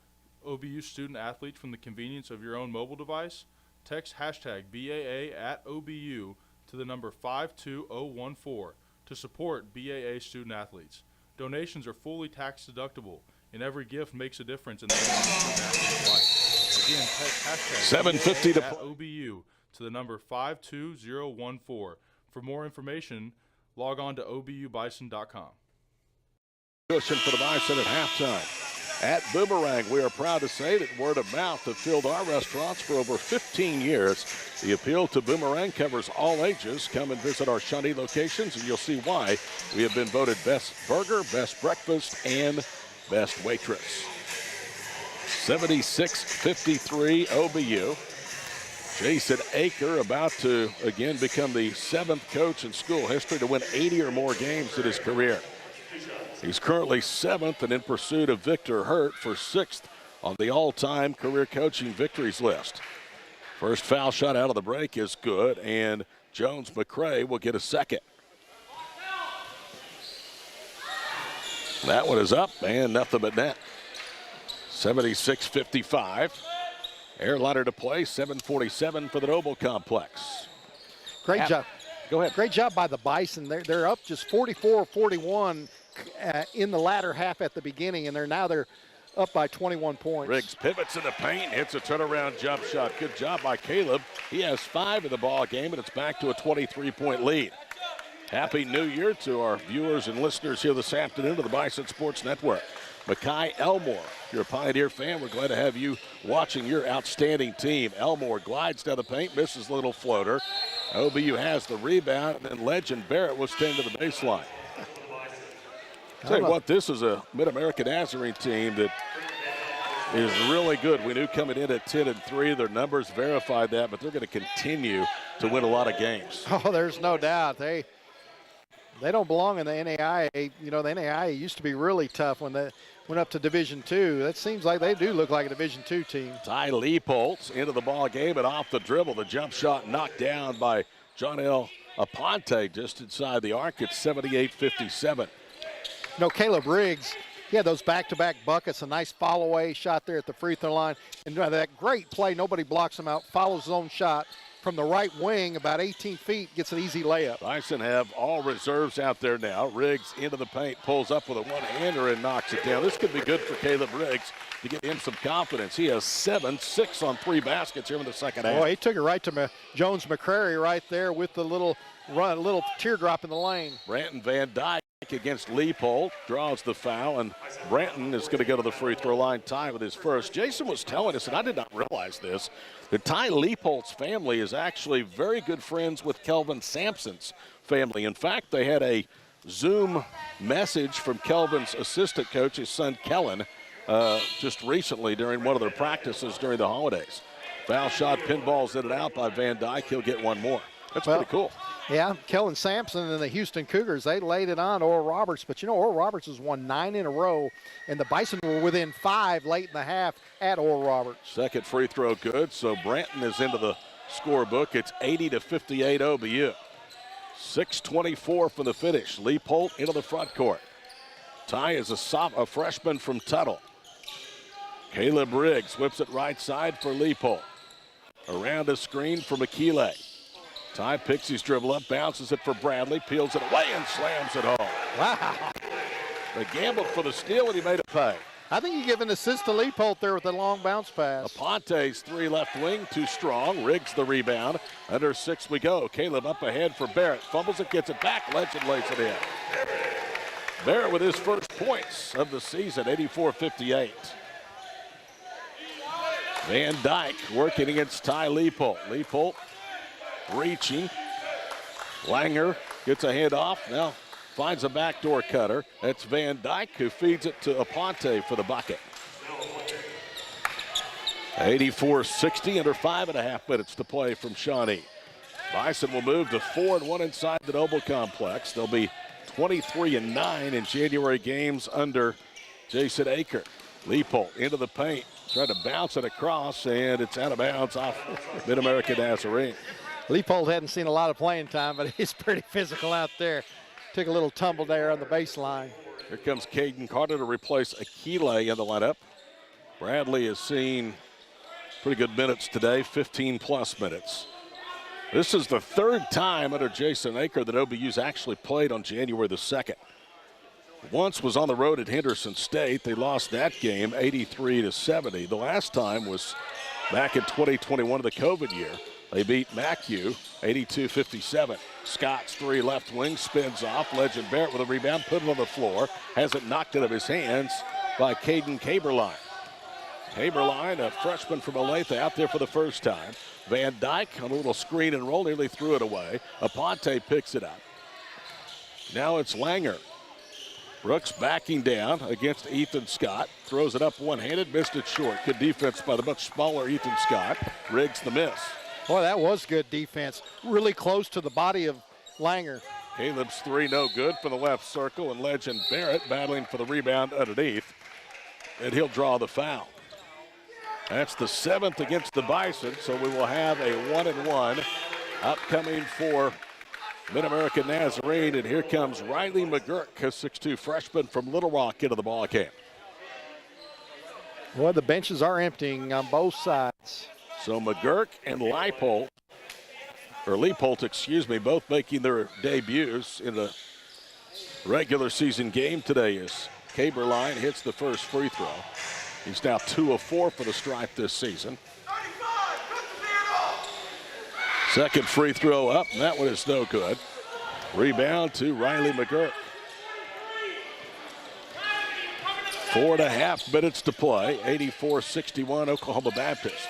OBU student athletes from the convenience of your own mobile device? Text hashtag BAA at OBU to the number 52014 to support BAA student athletes. Donations are fully tax deductible, and every gift makes a difference in the student athlete's life. Again, text hashtag 750 BAA to at OBU to the number 52014. For more information, log on to obubison.com. Cushion for the Bison at halftime. At Boomerang, we are proud to say that word of mouth have filled our restaurants for over 15 years. The appeal to Boomerang covers all ages. Come and visit our Shawnee locations, and you'll see why we have been voted best burger, best breakfast, and best waitress. 76-53 OBU. Jason Aker about to again become the 7th coach in school history to win 80 or more games in his career. He's currently 7th and in pursuit of Victor Hurt for 6th on the all-time career coaching victories list. First foul shot out of the break is good, and Jones McCray will get a second. That one is up and nothing but net. 76-55. Airliner to play, 7:47 for the Noble Complex. Great job. Go ahead. Great job by the Bison. They're up just 44-41 in the latter half at the beginning, and they're up by 21 points. Riggs pivots in the paint, hits a turnaround jump shot. Good job by Caleb. He has 5 in the ball game, and it's back to a 23-point lead. Happy New Year to our viewers and listeners here this afternoon to the Bison Sports Network. Makai Elmore, if you're a Pioneer fan, we're glad to have you watching your outstanding team. Elmore glides down the paint, misses a little floater. OBU has the rebound, and then Legend Barrett will stand to the baseline. Tell you what, this is a MidAmerica Nazarene team that is really good. We knew coming in at 10-3, their numbers verified that, but they're going to continue to win a lot of games. Oh, there's no doubt. They don't belong in the NAIA. You know, the NAIA used to be really tough when they went up to Division II. That seems like they do look like a Division II team. Ty Leapoltz into the ball game and off the dribble. The jump shot knocked down by Jonel Aponte just inside the arc. It's 78-57. You know, Caleb Riggs, he had those back-to-back buckets, a nice follow-away shot there at the free throw line. And that great play, nobody blocks him out, follows his own shot from the right wing, about 18 feet, gets an easy layup. Bison have all reserves out there now. Riggs into the paint, pulls up with a one-hander and knocks it down. This could be good for Caleb Riggs to get him some confidence. He has 6 on 3 baskets here in the second half. Boy, he took it right to Jones McCrary right there with the little teardrop in the lane. Branton Van Dyke against Leopold, draws the foul, and Branton is going to go to the free throw line, tie with his first. Jason was telling us, and I did not realize this, that Ty Leopold's family is actually very good friends with Kelvin Sampson's family. In fact, they had a Zoom message from Kelvin's assistant coach, his son Kellen, just recently during one of their practices during the holidays. Foul shot, pinballs in and out by Van Dyke. He'll get one more. That's pretty cool. Yeah, Kellen Sampson and the Houston Cougars, they laid it on Oral Roberts. But, you know, Oral Roberts has won 9 in a row, and the Bison were within 5 late in the half at Oral Roberts. Second free throw good, so Branton is into the scorebook. It's 80-58 OBU. 6:24 for the finish. Leopold into the front court. Ty is a freshman from Tuttle. Caleb Riggs whips it right side for Leopold. Around a screen for Makile. Ty picks his dribble up, bounces it for Bradley, peels it away and slams it home. Wow. They gambled for the steal and he made it pay. I think you give an assist to Leopold there with a long bounce pass. Aponte's 3 left wing, too strong. Riggs the rebound. Under 6 we go. Caleb up ahead for Barrett. Fumbles it, gets it back. Legend lays it in. Barrett with his first points of the season, 84-58. Van Dyke working against Ty Leopold. Leopold reaching. Langer gets a handoff. Now finds a backdoor cutter. That's Van Dyke who feeds it to Aponte for the bucket. 84-60, under 5.5 minutes to play from Shawnee. Bison will move to 4-1 inside the Noble Complex. They'll be 23-9 in January games under Jason Aker. Leopold into the paint. Tried to bounce it across, and it's out of bounds off MidAmerica Nazarene. Leopold hadn't seen a lot of playing time, but he's pretty physical out there. Took a little tumble there on the baseline. Here comes Caden Carter to replace Akile in the lineup. Bradley has seen pretty good minutes today, 15-plus minutes. This is the 3rd time under Jason Aker that OBU's actually played on January the 2nd. Once was on the road at Henderson State. They lost that game 83-70. The last time was back in 2021 of the COVID year. They beat MacU 82-57. Scott's 3 left wing spins off. Legend Barrett with a rebound, put it on the floor. Has it knocked out of his hands by Caden Caberline. Caberline, a freshman from Olathe, out there for the first time. Van Dyke on a little screen and roll, nearly threw it away. Aponte picks it up. Now it's Langer. Brooks backing down against Ethan Scott. Throws it up one-handed, missed it short. Good defense by the much smaller Ethan Scott. Riggs the miss. Boy, that was good defense. Really close to the body of Langer. Caleb's 3 no good from the left circle, and Legend Barrett battling for the rebound underneath. And he'll draw the foul. That's the 7th against the Bison, so we will have a 1-and-1 upcoming for MidAmerica Nazarene. And here comes Riley McGurk, a 6'2 freshman from Little Rock, into the ball game. Boy, the benches are emptying on both sides. So McGurk and Leopold, both making their debuts in a regular season game today as Caberline hits the first free throw. He's now 2 of 4 for the Stripe this season. Second free throw up, and that one is no good. Rebound to Riley McGurk. 4.5 minutes to play, 84-61 Oklahoma Baptist.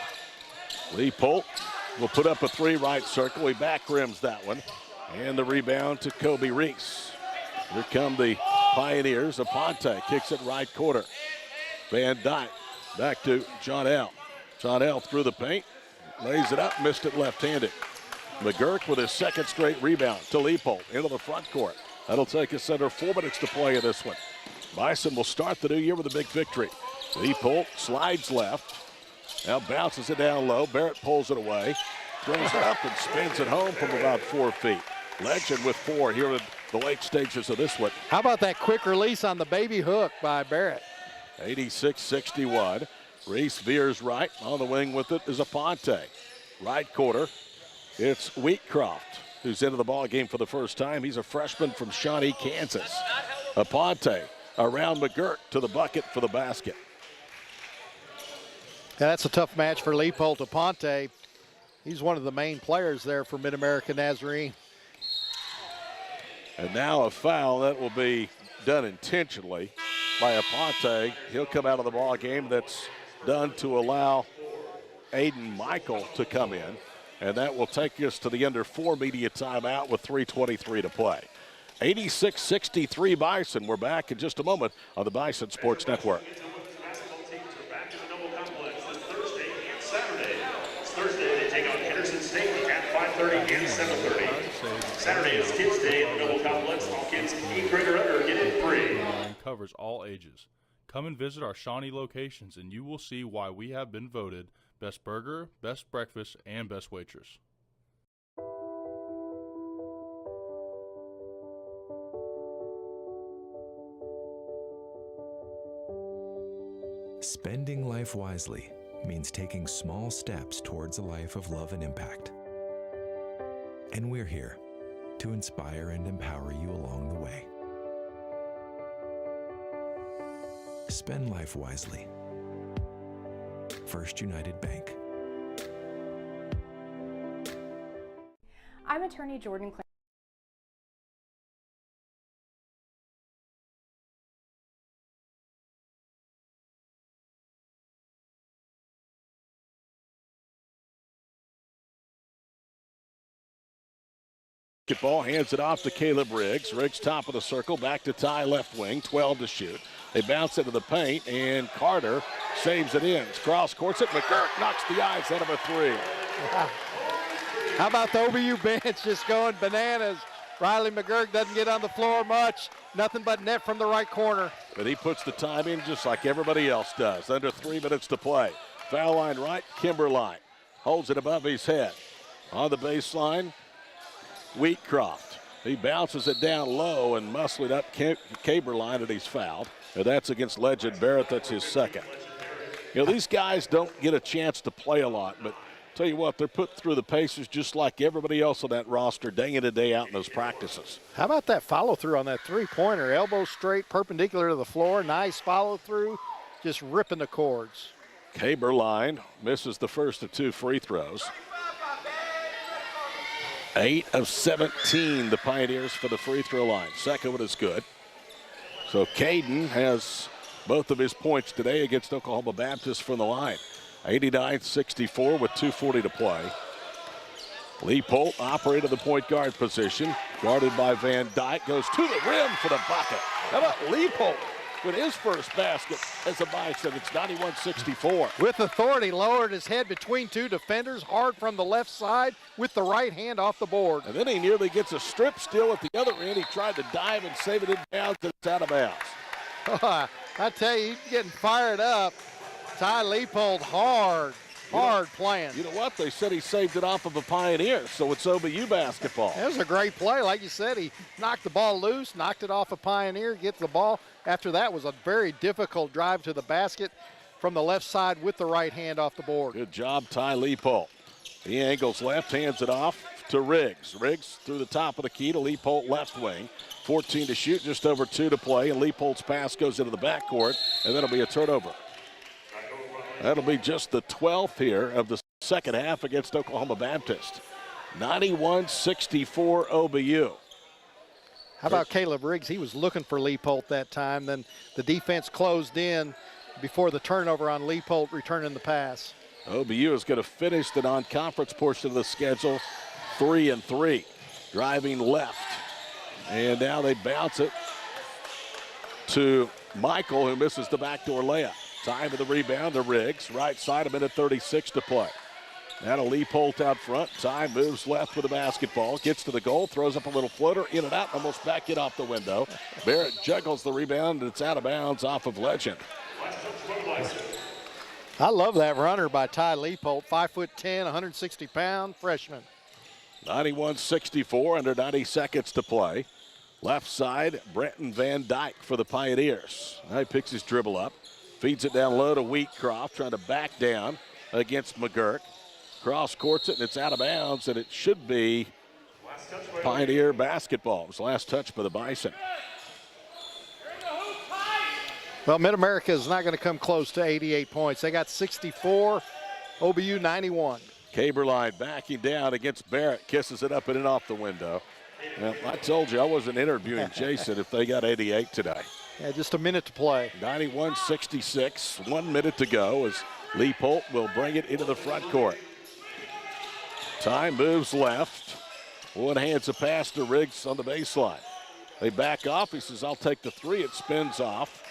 Leopold will put up a 3 right circle. He back rims that one. And the rebound to Kobe Reese. Here come the Pioneers. Aponte kicks it right corner. Van Dyke back to John L. John L through the paint. Lays it up, missed it left-handed. McGurk with his 2nd straight rebound to Leopold into the front court. That'll take us under 4 minutes to play in this one. Bison will start the new year with a big victory. Leopold slides left. Now bounces it down low. Barrett pulls it away. Throws it up and spins it home from about 4 feet. Legend with 4 here in the late stages of this one. How about that quick release on the baby hook by Barrett? 86-61. Reese veers right. On the wing with it is Aponte. Right quarter. It's Wheatcroft who's into the ball game for the first time. He's a freshman from Shawnee, Kansas. Aponte around McGurk to the bucket for the basket. Yeah, that's a tough match for Leopold. Aponte, he's one of the main players there for MidAmerica Nazarene. And now a foul that will be done intentionally by Aponte. He'll come out of the ball game. That's done to allow Aiden Michael to come in. And that will take us to the under 4 media timeout with 3:23 to play. 86-63 Bison. We're back in just a moment on the Bison Sports Network. Thursday, they take on Henderson State at 5:30 and 7:30. Saturday is Kids Day at the Noble Complex. All kids 8 grade or under get in free. Covers all ages. Come and visit our Shawnee locations, and you will see why we have been voted Best Burger, Best Breakfast, and Best Waitress. Spending life wisely means taking small steps towards a life of love and impact. And we're here to inspire and empower you along the way. Spend life wisely. First United Bank. I'm attorney Jordan Clay. Ball hands it off to Caleb Riggs. Riggs top of the circle, back to Ty left wing, 12 to shoot. They bounce into the paint, and Carter saves it in. Cross courts it. McGurk knocks the eyes out of a three. Wow. How about the OBU bench just going bananas? Riley McGurk doesn't get on the floor much. Nothing but net from the right corner. But he puts the time in just like everybody else does. Under 3 minutes to play. Foul line right, Kimberline holds it above his head. On the baseline, Wheatcroft. He bounces it down low and muscling up Kimberline, and he's fouled. And that's against Legend Barrett. That's his second. You know, these guys don't get a chance to play a lot, but tell you what, they're put through the paces just like everybody else on that roster day in and day out in those practices. How about that follow-through on that three-pointer? Elbow straight, perpendicular to the floor. Nice follow-through, just ripping the cords. Kimberline misses the first of 2 free throws. 8 of 17, the Pioneers for the free throw line. Second one is good. So Caden has both of his points today against Oklahoma Baptist from the line. 89-64 with 2:40 to play. Leopold operated the point guard position, guarded by Van Dyke, goes to the rim for the bucket. How about Leopold with his first basket as a Bison? It's 91-64. With authority, lowered his head between 2 defenders, hard from the left side with the right hand off the board. And then he nearly gets a strip steal at the other end. He tried to dive and save it in bounds, but it's out of bounds. I tell you, he's getting fired up. Ty Leopold hard playing. You know what? They said he saved it off of a Pioneer, so it's OBU basketball. It was a great play. Like you said, he knocked the ball loose, knocked it off a Pioneer, gets the ball. After that was a very difficult drive to the basket from the left side with the right hand off the board. Good job, Ty Leopold. He angles left, hands it off to Riggs. Riggs through the top of the key to Leopold left wing. 14 to shoot, just over 2 to play, and Leopold's pass goes into the backcourt, and that'll be a turnover. That'll be just the 12th here of the second half against Oklahoma Baptist. 91-64 OBU. How about Caleb Riggs? He was looking for Leopold that time. Then the defense closed in before the turnover on Leopold returning the pass. OBU is going to finish the non-conference portion of the schedule 3-3. Driving left. And now they bounce it to Michael, who misses the backdoor layup. Time of the rebound to Riggs. Right side, 1:36 to play. Now to Leopold out front. Ty moves left with the basketball. Gets to the goal. Throws up a little floater. In and out. Almost back it off the window. Barrett juggles the rebound. And it's out of bounds off of Legend. I love that runner by Ty Leopold. 5'10", 160-pound freshman. 91-64, under 90 seconds to play. Left side, Brenton Van Dyke for the Pioneers. Now he picks his dribble up. Feeds it down low to Wheatcroft, trying to back down against McGurk. Cross courts it, and it's out of bounds, and it should be Pioneer basketball. It was the last touch by the Bison. Well, MidAmerica is not going to come close to 88 points. They got 64, OBU 91. Kimberline backing down against Barrett, kisses it up and in off the window. Well, I told you I wasn't interviewing Jason if they got 88 today. Yeah, just a minute to play. 91-66, 1 minute to go as Leopold will bring it into the front court. Ty moves left. One hands a pass to Riggs on the baseline. They back off. He says, I'll take the three. It spins off.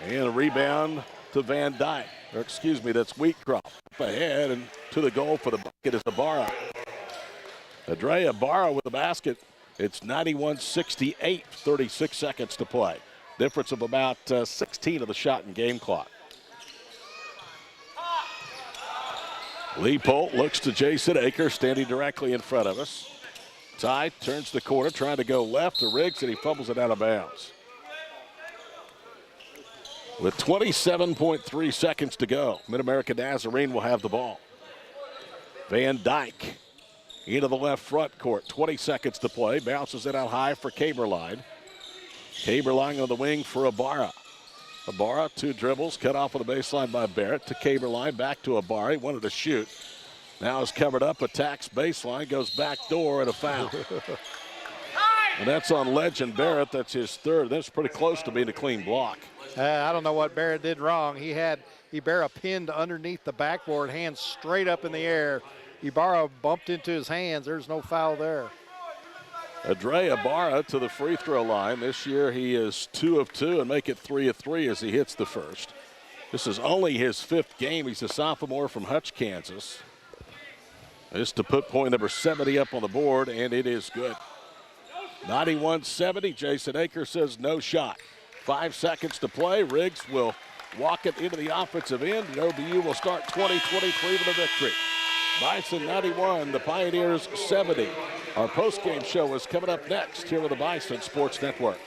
And a rebound to Van Dyke. Or excuse me, that's Wheatcroft. Up ahead and to the goal for the bucket is Ibarra. Andrea Ibarra with the basket. It's 91-68, 36 seconds to play. Difference of about 16 of the shot and game clock. Leopold looks to Jason Aker standing directly in front of us. Ty turns the corner, trying to go left to Riggs, and he fumbles it out of bounds. With 27.3 seconds to go, MidAmerica Nazarene will have the ball. Van Dyke into the left front court, 20 seconds to play. Bounces it out high for Kaberline. Kaberline on the wing for Ibarra. Ibarra, 2 dribbles, cut off on the baseline by Barrett to Kaberline, back to Ibarra. He wanted to shoot. Now is covered up, attacks baseline, goes back door, and a foul. And that's on Legend Barrett. That's his third. That's pretty close to being a clean block. I don't know what Barrett did wrong. He had Ibarra pinned underneath the backboard, hands straight up in the air. Ibarra bumped into his hands. There's no foul there. Andrea Ibarra to the free throw line. This year he is 2 of 2 and make it 3 of 3 as he hits the first. This is only his 5th game. He's a sophomore from Hutch, Kansas. This to put point number 70 up on the board, and it is good. 91-70. Jason Aker says no shot. 5 seconds to play. Riggs will walk it into the offensive end, and OBU will start 20-23 with a victory. Bison 91, the Pioneers 70. Our postgame show is coming up next here with the Bison Sports Network.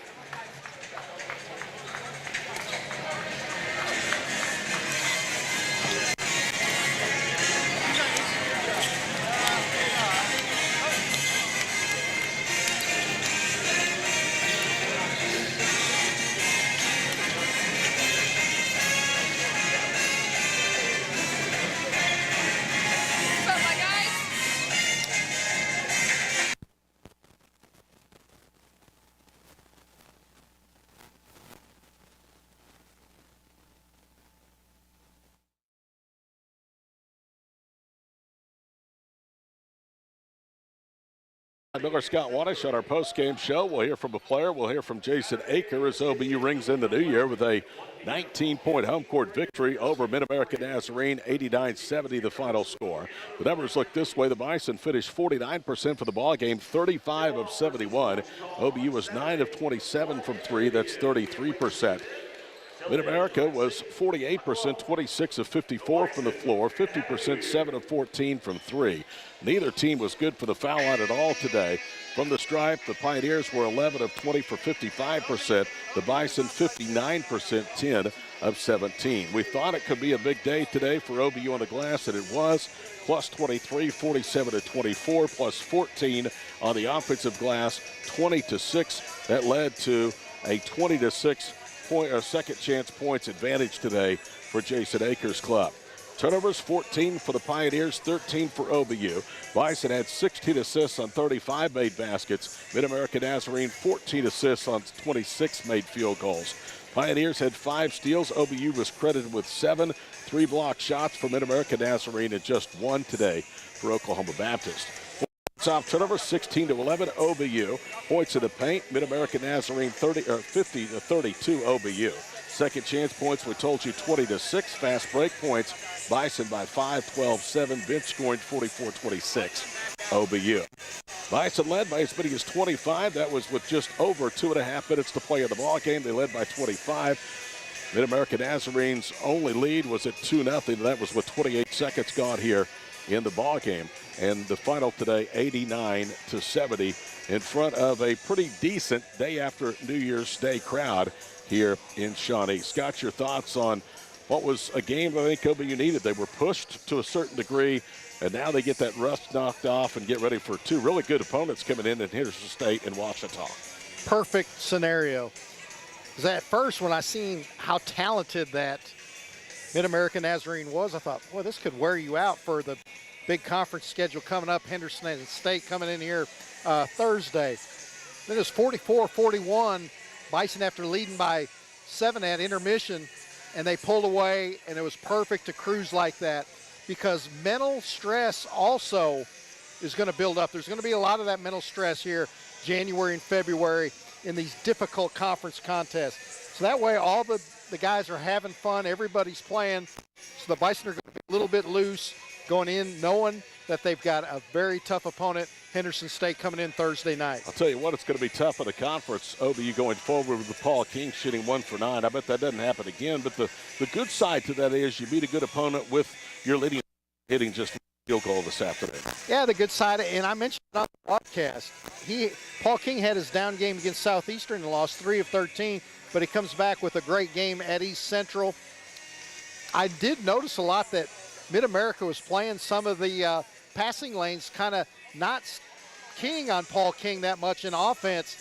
Miller Scott Wanish on our post-game show. We'll hear from a player. We'll hear from Jason Aker as OBU rings in the new year with a 19-point home court victory over MidAmerica Nazarene, 89-70 the final score. The numbers look this way. The Bison finished 49% for the ball game, 35 of 71. OBU was 9 of 27 from 3. That's 33%. MidAmerica was 48%, 26 of 54 from the floor, 50%, 7 of 14 from 3. Neither team was good for the foul line at all today. From the stripe, the Pioneers were 11 of 20 for 55%. The Bison 59%, 10 of 17. We thought it could be a big day today for OBU on the glass, and it was. Plus 23, 47-24, plus 14 on the offensive glass, 20-6. That led to a 20-6 second chance points advantage today for Jason Aker's club. Turnovers 14 for the Pioneers, 13 for OBU. Bison had 16 assists on 35 made baskets. MidAmerica Nazarene 14 assists on 26 made field goals. Pioneers had 5 steals. OBU was credited with 7 3-block shots for MidAmerica Nazarene and just 1 today for Oklahoma Baptist. Off turnovers 16-11 OBU. Points in the paint, MidAmerica Nazarene 50-32 OBU. Second chance points, we told you 20-6. Fast break points, Bison by 5, 12-7. Bench scoring 44-26 OBU. Bison led by as many as 25. That was with just over 2.5 minutes to play in the ball game. They led by 25. MidAmerica Nazarene's only lead was at 2-0. That was with 28 seconds gone here in the ball game. And the final today, 89-70, in front of a pretty decent day after New Year's Day crowd here in Shawnee. Scott, your thoughts on what was a game I think OBU needed? They were pushed to a certain degree, and now they get that rust knocked off and get ready for 2 really good opponents coming in Henderson State and Ouachita. Perfect scenario. Because at first when I seen how talented that MidAmerica Nazarene was, I thought, boy, this could wear you out for the big conference schedule coming up. Henderson State coming in here Thursday. Then it's 44-41. Bison after leading by 7 at intermission, and they pulled away, and it was perfect to cruise like that because mental stress also is going to build up. There's going to be a lot of that mental stress here January and February in these difficult conference contests. So that way all the guys are having fun, everybody's playing. So the Bison are going to be a little bit loose going in knowing that they've got a very tough opponent, Henderson State, coming in Thursday night. I'll tell you what, it's going to be tough in the conference. OBU going forward with Paul King shooting 1 for 9. I bet that doesn't happen again. But the good side to that is you beat a good opponent with your leading hitting just field goal this afternoon. Yeah, the good side, and I mentioned it on the broadcast. Paul King had his down game against Southeastern and lost 3 of 13, but he comes back with a great game at East Central. I did notice a lot that MidAmerica was playing some of the passing lanes, kind of not keying on Paul King that much in offense.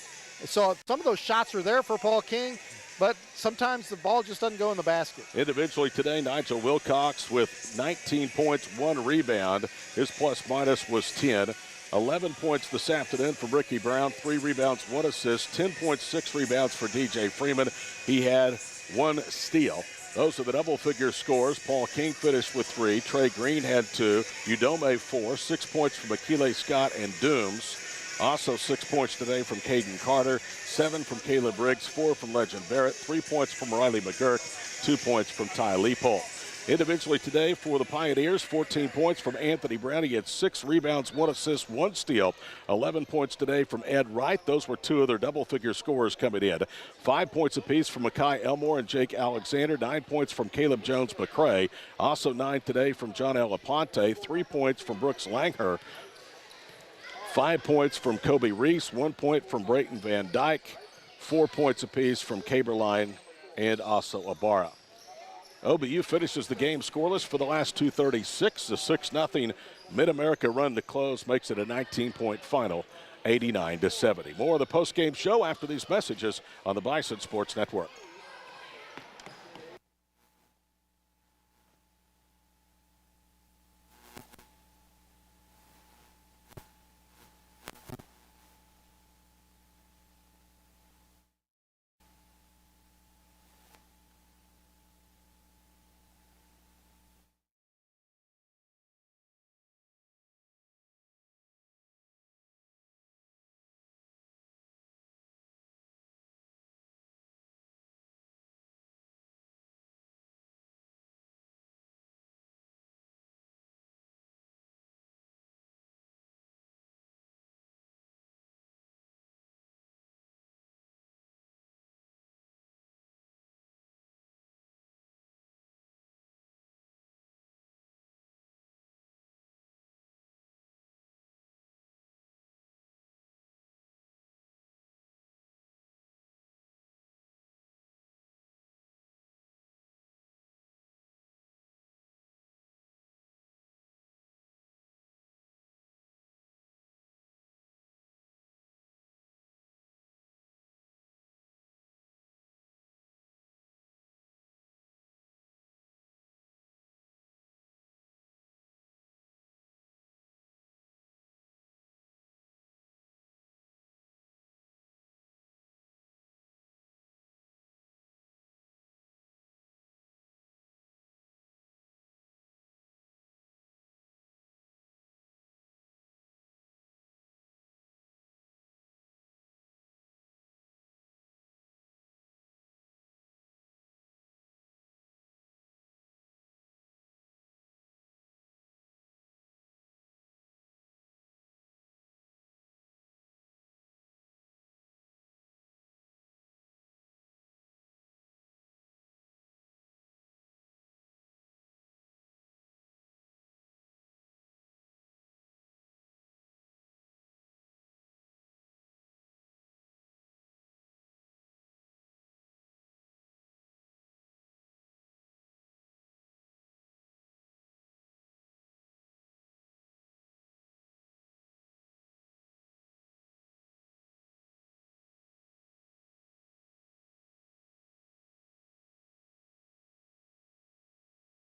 So some of those shots are there for Paul King, but sometimes the ball just doesn't go in the basket. Individually today, Nigel Wilcox with 19 points, 1 rebound. His plus-minus was 10. 11 points this afternoon from Ricky Brown, 3 rebounds, 1 assist, 10.6 rebounds for DJ Freeman. He had 1 steal. Those are the double-figure scores. Paul King finished with 3. Trey Green had 2. Udome 4. 6 points from Akile Scott and Dooms. Also 6 points today from Caden Carter. 7 from Caleb Briggs. 4 from Legend Barrett. 3 points from Riley McGurk. 2 points from Ty Leopold. Individually today for the Pioneers, 14 points from Anthony Brown. He had 6 rebounds, 1 assist, 1 steal. 11 points today from Ed Wright. Those were 2 of their double-figure scorers coming in. 5 points apiece from Makai Elmore and Jake Alexander. 9 points from Caleb Jones-McCray. Also 9 today from John Elaponte. 3 points from Brooks Langher. 5 points from Kobe Reese. 1 point from Brayton Van Dyke. 4 points apiece from Caberline and also Ibarra. OBU finishes the game scoreless for the last 2:36. A 6-0 MidAmerica run to close makes it a 19-point final, 89-70. More of the postgame show after these messages on the Bison Sports Network.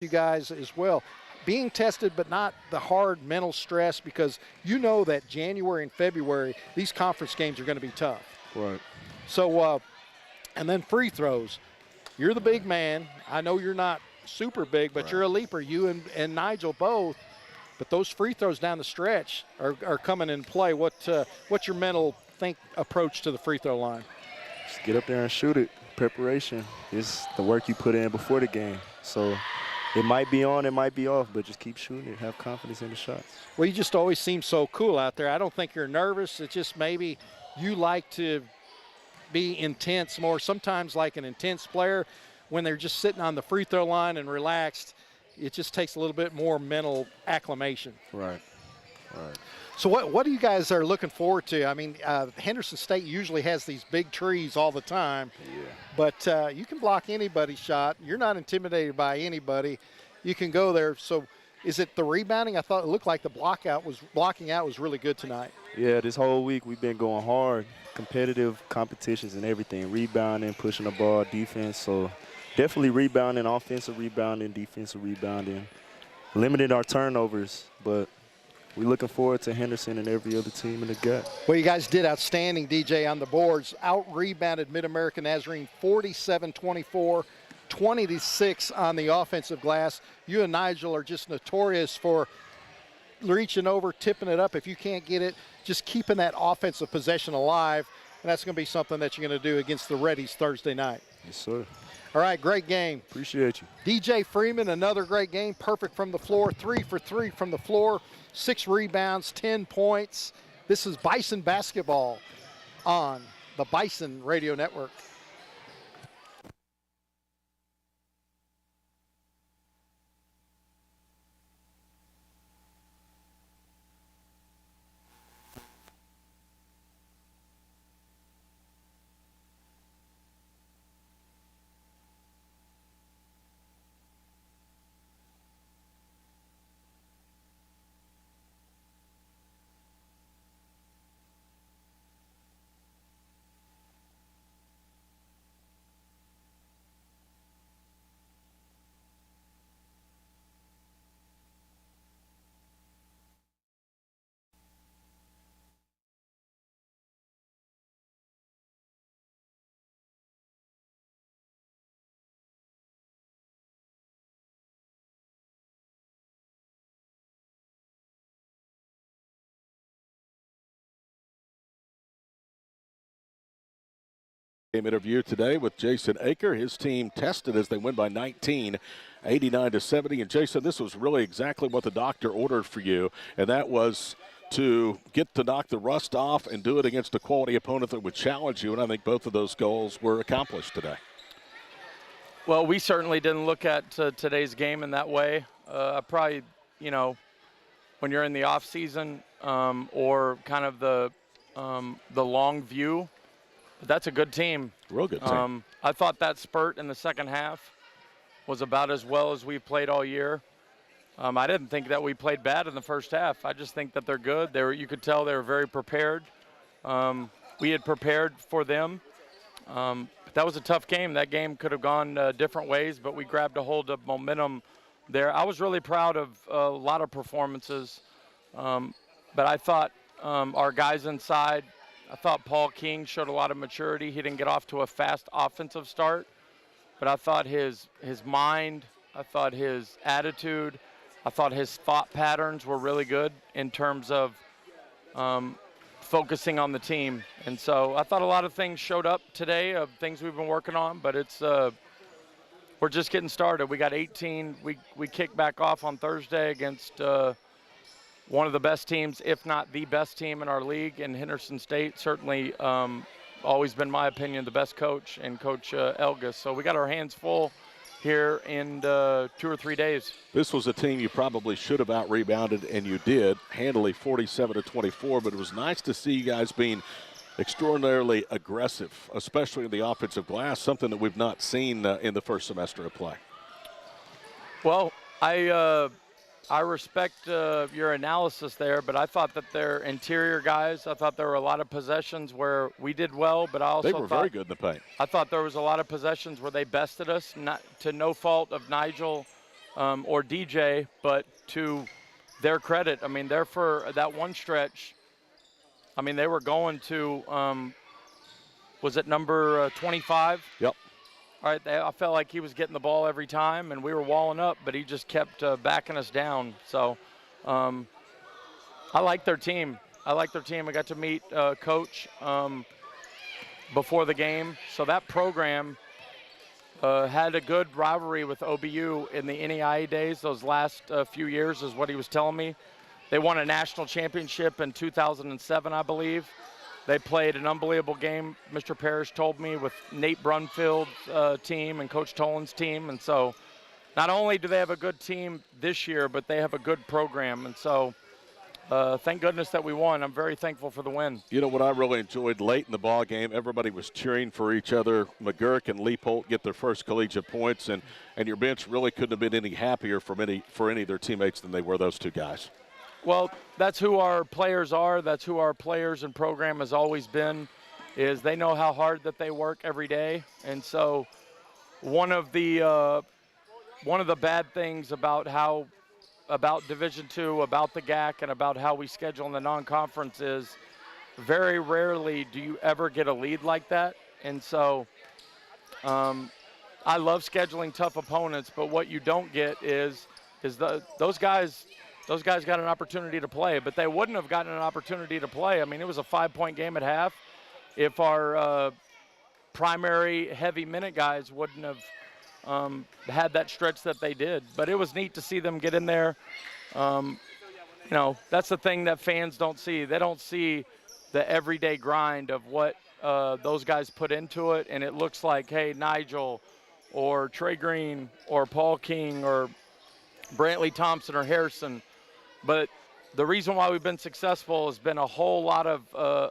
You guys as well. being tested, but not the hard mental stress, because you know that January and February, these conference games are going to be tough. Right. So, and then free throws. You're the big man. I know you're not super big, but you're a leaper. You and Nigel both. But those free throws down the stretch are coming in play. What's your mental approach to the free throw line? Just get up there and shoot it. Preparation is the work you put in before the game. So it might be on, it might be off, but just keep shooting it. Have confidence in the shots. Well, you just always seem so cool out there. I don't think you're nervous. It's just maybe you like to be intense more. Sometimes like an intense player, when they're just sitting on the free throw line and relaxed, it just takes a little bit more mental acclimation. Right. So what do you guys are looking forward to? I mean, Henderson State usually has these big trees all the time. Yeah. But you can block anybody's shot. You're not intimidated by anybody. You can go there. So is it the rebounding? I thought it looked like the blocking out was really good tonight. Yeah, this whole week we've been going hard, competitive competitions and everything, rebounding, pushing the ball, defense. So definitely rebounding, offensive rebounding, defensive rebounding, limited our turnovers, but we're looking forward to Henderson and every other team in the gut. Well, you guys did outstanding, DJ, on the boards. Out-rebounded MidAmerica Nazarene 47-24, 20-6 on the offensive glass. You and Nigel are just notorious for reaching over, tipping it up. If you can't get it, just keeping that offensive possession alive, and that's going to be something that you're going to do against the Reddies Thursday night. Yes, sir. All right, great game. Appreciate you. DJ Freeman, another great game, perfect from the floor, 3 for 3 from the floor, 6 rebounds, 10 points. This is Bison basketball on the Bison Radio Network. Game interview today with Jason Aker. His team tested as they win by 19, 89-70. And Jason, this was really exactly what the doctor ordered for you, and that was to get to knock the rust off and do it against a quality opponent that would challenge you. And I think both of those goals were accomplished today. Well, we certainly didn't look at today's game in that way. Probably, when you're in the off season or kind of the long view. But that's a good team. Real good team. I thought that spurt in the second half was about as well as we've played all year. I didn't think that we played bad in the first half. I just think that they're good. You could tell they were very prepared. We had prepared for them. But that was a tough game. That game could have gone different ways, but we grabbed a hold of momentum there. I was really proud of a lot of performances. But I thought our guys inside, I thought Paul King showed a lot of maturity. He didn't get off to a fast offensive start, but I thought his mind, I thought his attitude, I thought his thought patterns were really good in terms of focusing on the team. And so I thought a lot of things showed up today of things we've been working on, but we're just getting started. We got 18. We kicked back off on Thursday against one of the best teams, if not the best team in our league, in Henderson State. Certainly always been my opinion, the best coach, and Coach Elgis. So we got our hands full here in 2 or 3 days. This was a team you probably should have out-rebounded, and you did, handily 47-24, but it was nice to see you guys being extraordinarily aggressive, especially in the offensive glass, something that we've not seen in the first semester of play. Well, I respect your analysis there, but I thought that their interior guys, I thought there were a lot of possessions where we did well, but I also they were very good in the paint. I thought there was a lot of possessions where they bested us, not to no fault of Nigel or DJ, but to their credit, I mean, they're for that one stretch. I mean, they were going to, was it number 25? Yep. All right, I felt like he was getting the ball every time, and we were walling up, but he just kept backing us down. So I like their team. I got to meet Coach before the game. So that program had a good rivalry with OBU in the NEIA days. Those last few years is what he was telling me. They won a national championship in 2007, I believe. They played an unbelievable game, Mr. Parrish told me, with Nate Brunfield's team and Coach Tolan's team. And so not only do they have a good team this year, but they have a good program. And so thank goodness that we won. I'm very thankful for the win. You know what I really enjoyed late in the ball game? Everybody was cheering for each other. McGurk and Leapolt get their first collegiate points, and your bench really couldn't have been any happier for any of their teammates than they were, those two guys. Well, that's who our players are. That's who our players and program has always been, is they know how hard that they work every day. And so one of the bad things about Division II, about the GAC, and about how we schedule in the non-conference is very rarely do you ever get a lead like that. And so I love scheduling tough opponents, but what you don't get is those guys got an opportunity to play, but they wouldn't have gotten an opportunity to play. I mean, it was a 5-point game at half if our primary heavy minute guys wouldn't have had that stretch that they did. But it was neat to see them get in there. You know, that's the thing that fans don't see. They don't see the everyday grind of what those guys put into it, and it looks like, hey, Nigel or Trey Green or Paul King or Brantley Thompson or Harrison. But the reason why we've been successful has been a whole lot of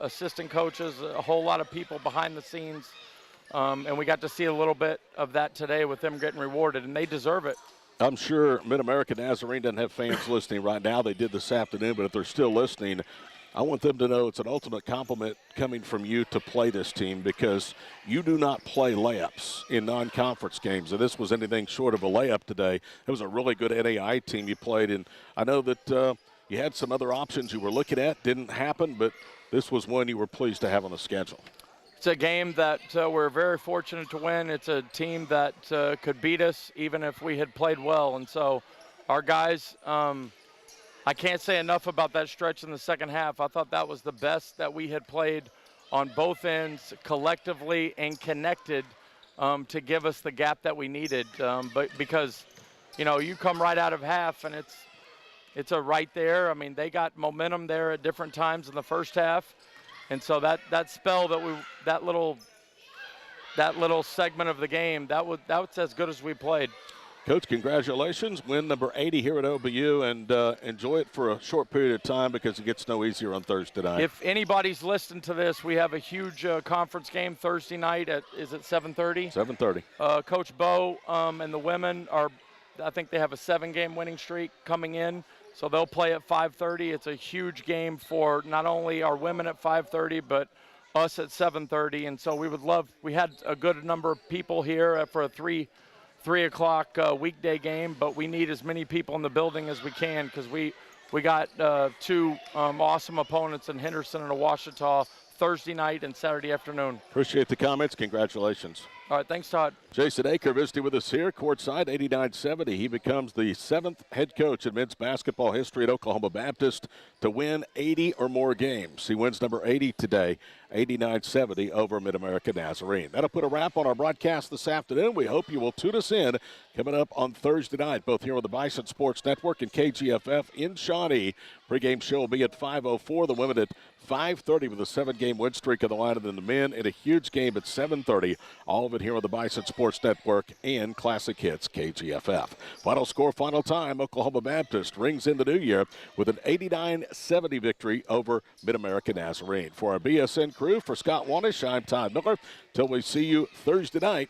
assistant coaches, a whole lot of people behind the scenes, and we got to see a little bit of that today with them getting rewarded, and they deserve it. I'm sure MidAmerica Nazarene doesn't have fans listening right now. They did this afternoon, but if they're still listening, I want them to know it's an ultimate compliment coming from you to play this team, because you do not play layups in non-conference games, and this was anything short of a layup today. It was a really good NAI team you played, and I know that you had some other options you were looking at, didn't happen, but this was one you were pleased to have on the schedule. It's a game that we're very fortunate to win. It's a team that could beat us even if we had played well, and so our guys I can't say enough about that stretch in the second half. I thought that was the best that we had played on both ends collectively and connected to give us the gap that we needed. But because, you know, you come right out of half and it's a right there. I mean, they got momentum there at different times in the first half. And so that spell that little segment of the game, that was as good as we played. Coach, congratulations. Win number 80 here at OBU, and enjoy it for a short period of time because it gets no easier on Thursday night. If anybody's listening to this, we have a huge conference game Thursday night is it 7:30? 7:30. Coach Bo and the women I think they have a 7-game winning streak coming in, so they'll play at 5:30. It's a huge game for not only our women at 5:30, but us at 7:30. And so we had a good number of people here for a 3 o'clock weekday game, but we need as many people in the building as we can because we got two awesome opponents in Henderson and Ouachita Thursday night and Saturday afternoon. Appreciate the comments. Congratulations. All right, thanks, Todd. Jason Aker visiting with us here, courtside, 89-70. He becomes the 7th head coach in men's basketball history at Oklahoma Baptist to win 80 or more games. He wins number 80 today, 89-70 over MidAmerica Nazarene. That'll put a wrap on our broadcast this afternoon. We hope you will tune us in coming up on Thursday night, both here on the Bison Sports Network and KGFF in Shawnee. Pre-game show will be at 5:04. The women at 5:30 with a 7-game win streak on the line, and then the men in a huge game at 7:30. All of it here on the Bison Sports Network and Classic Hits KGFF. Final score, final time, Oklahoma Baptist rings in the new year with an 89-70 victory over MidAmerica Nazarene. For our BSN crew, for Scott Wanish, I'm Todd Miller. Till we see you Thursday night,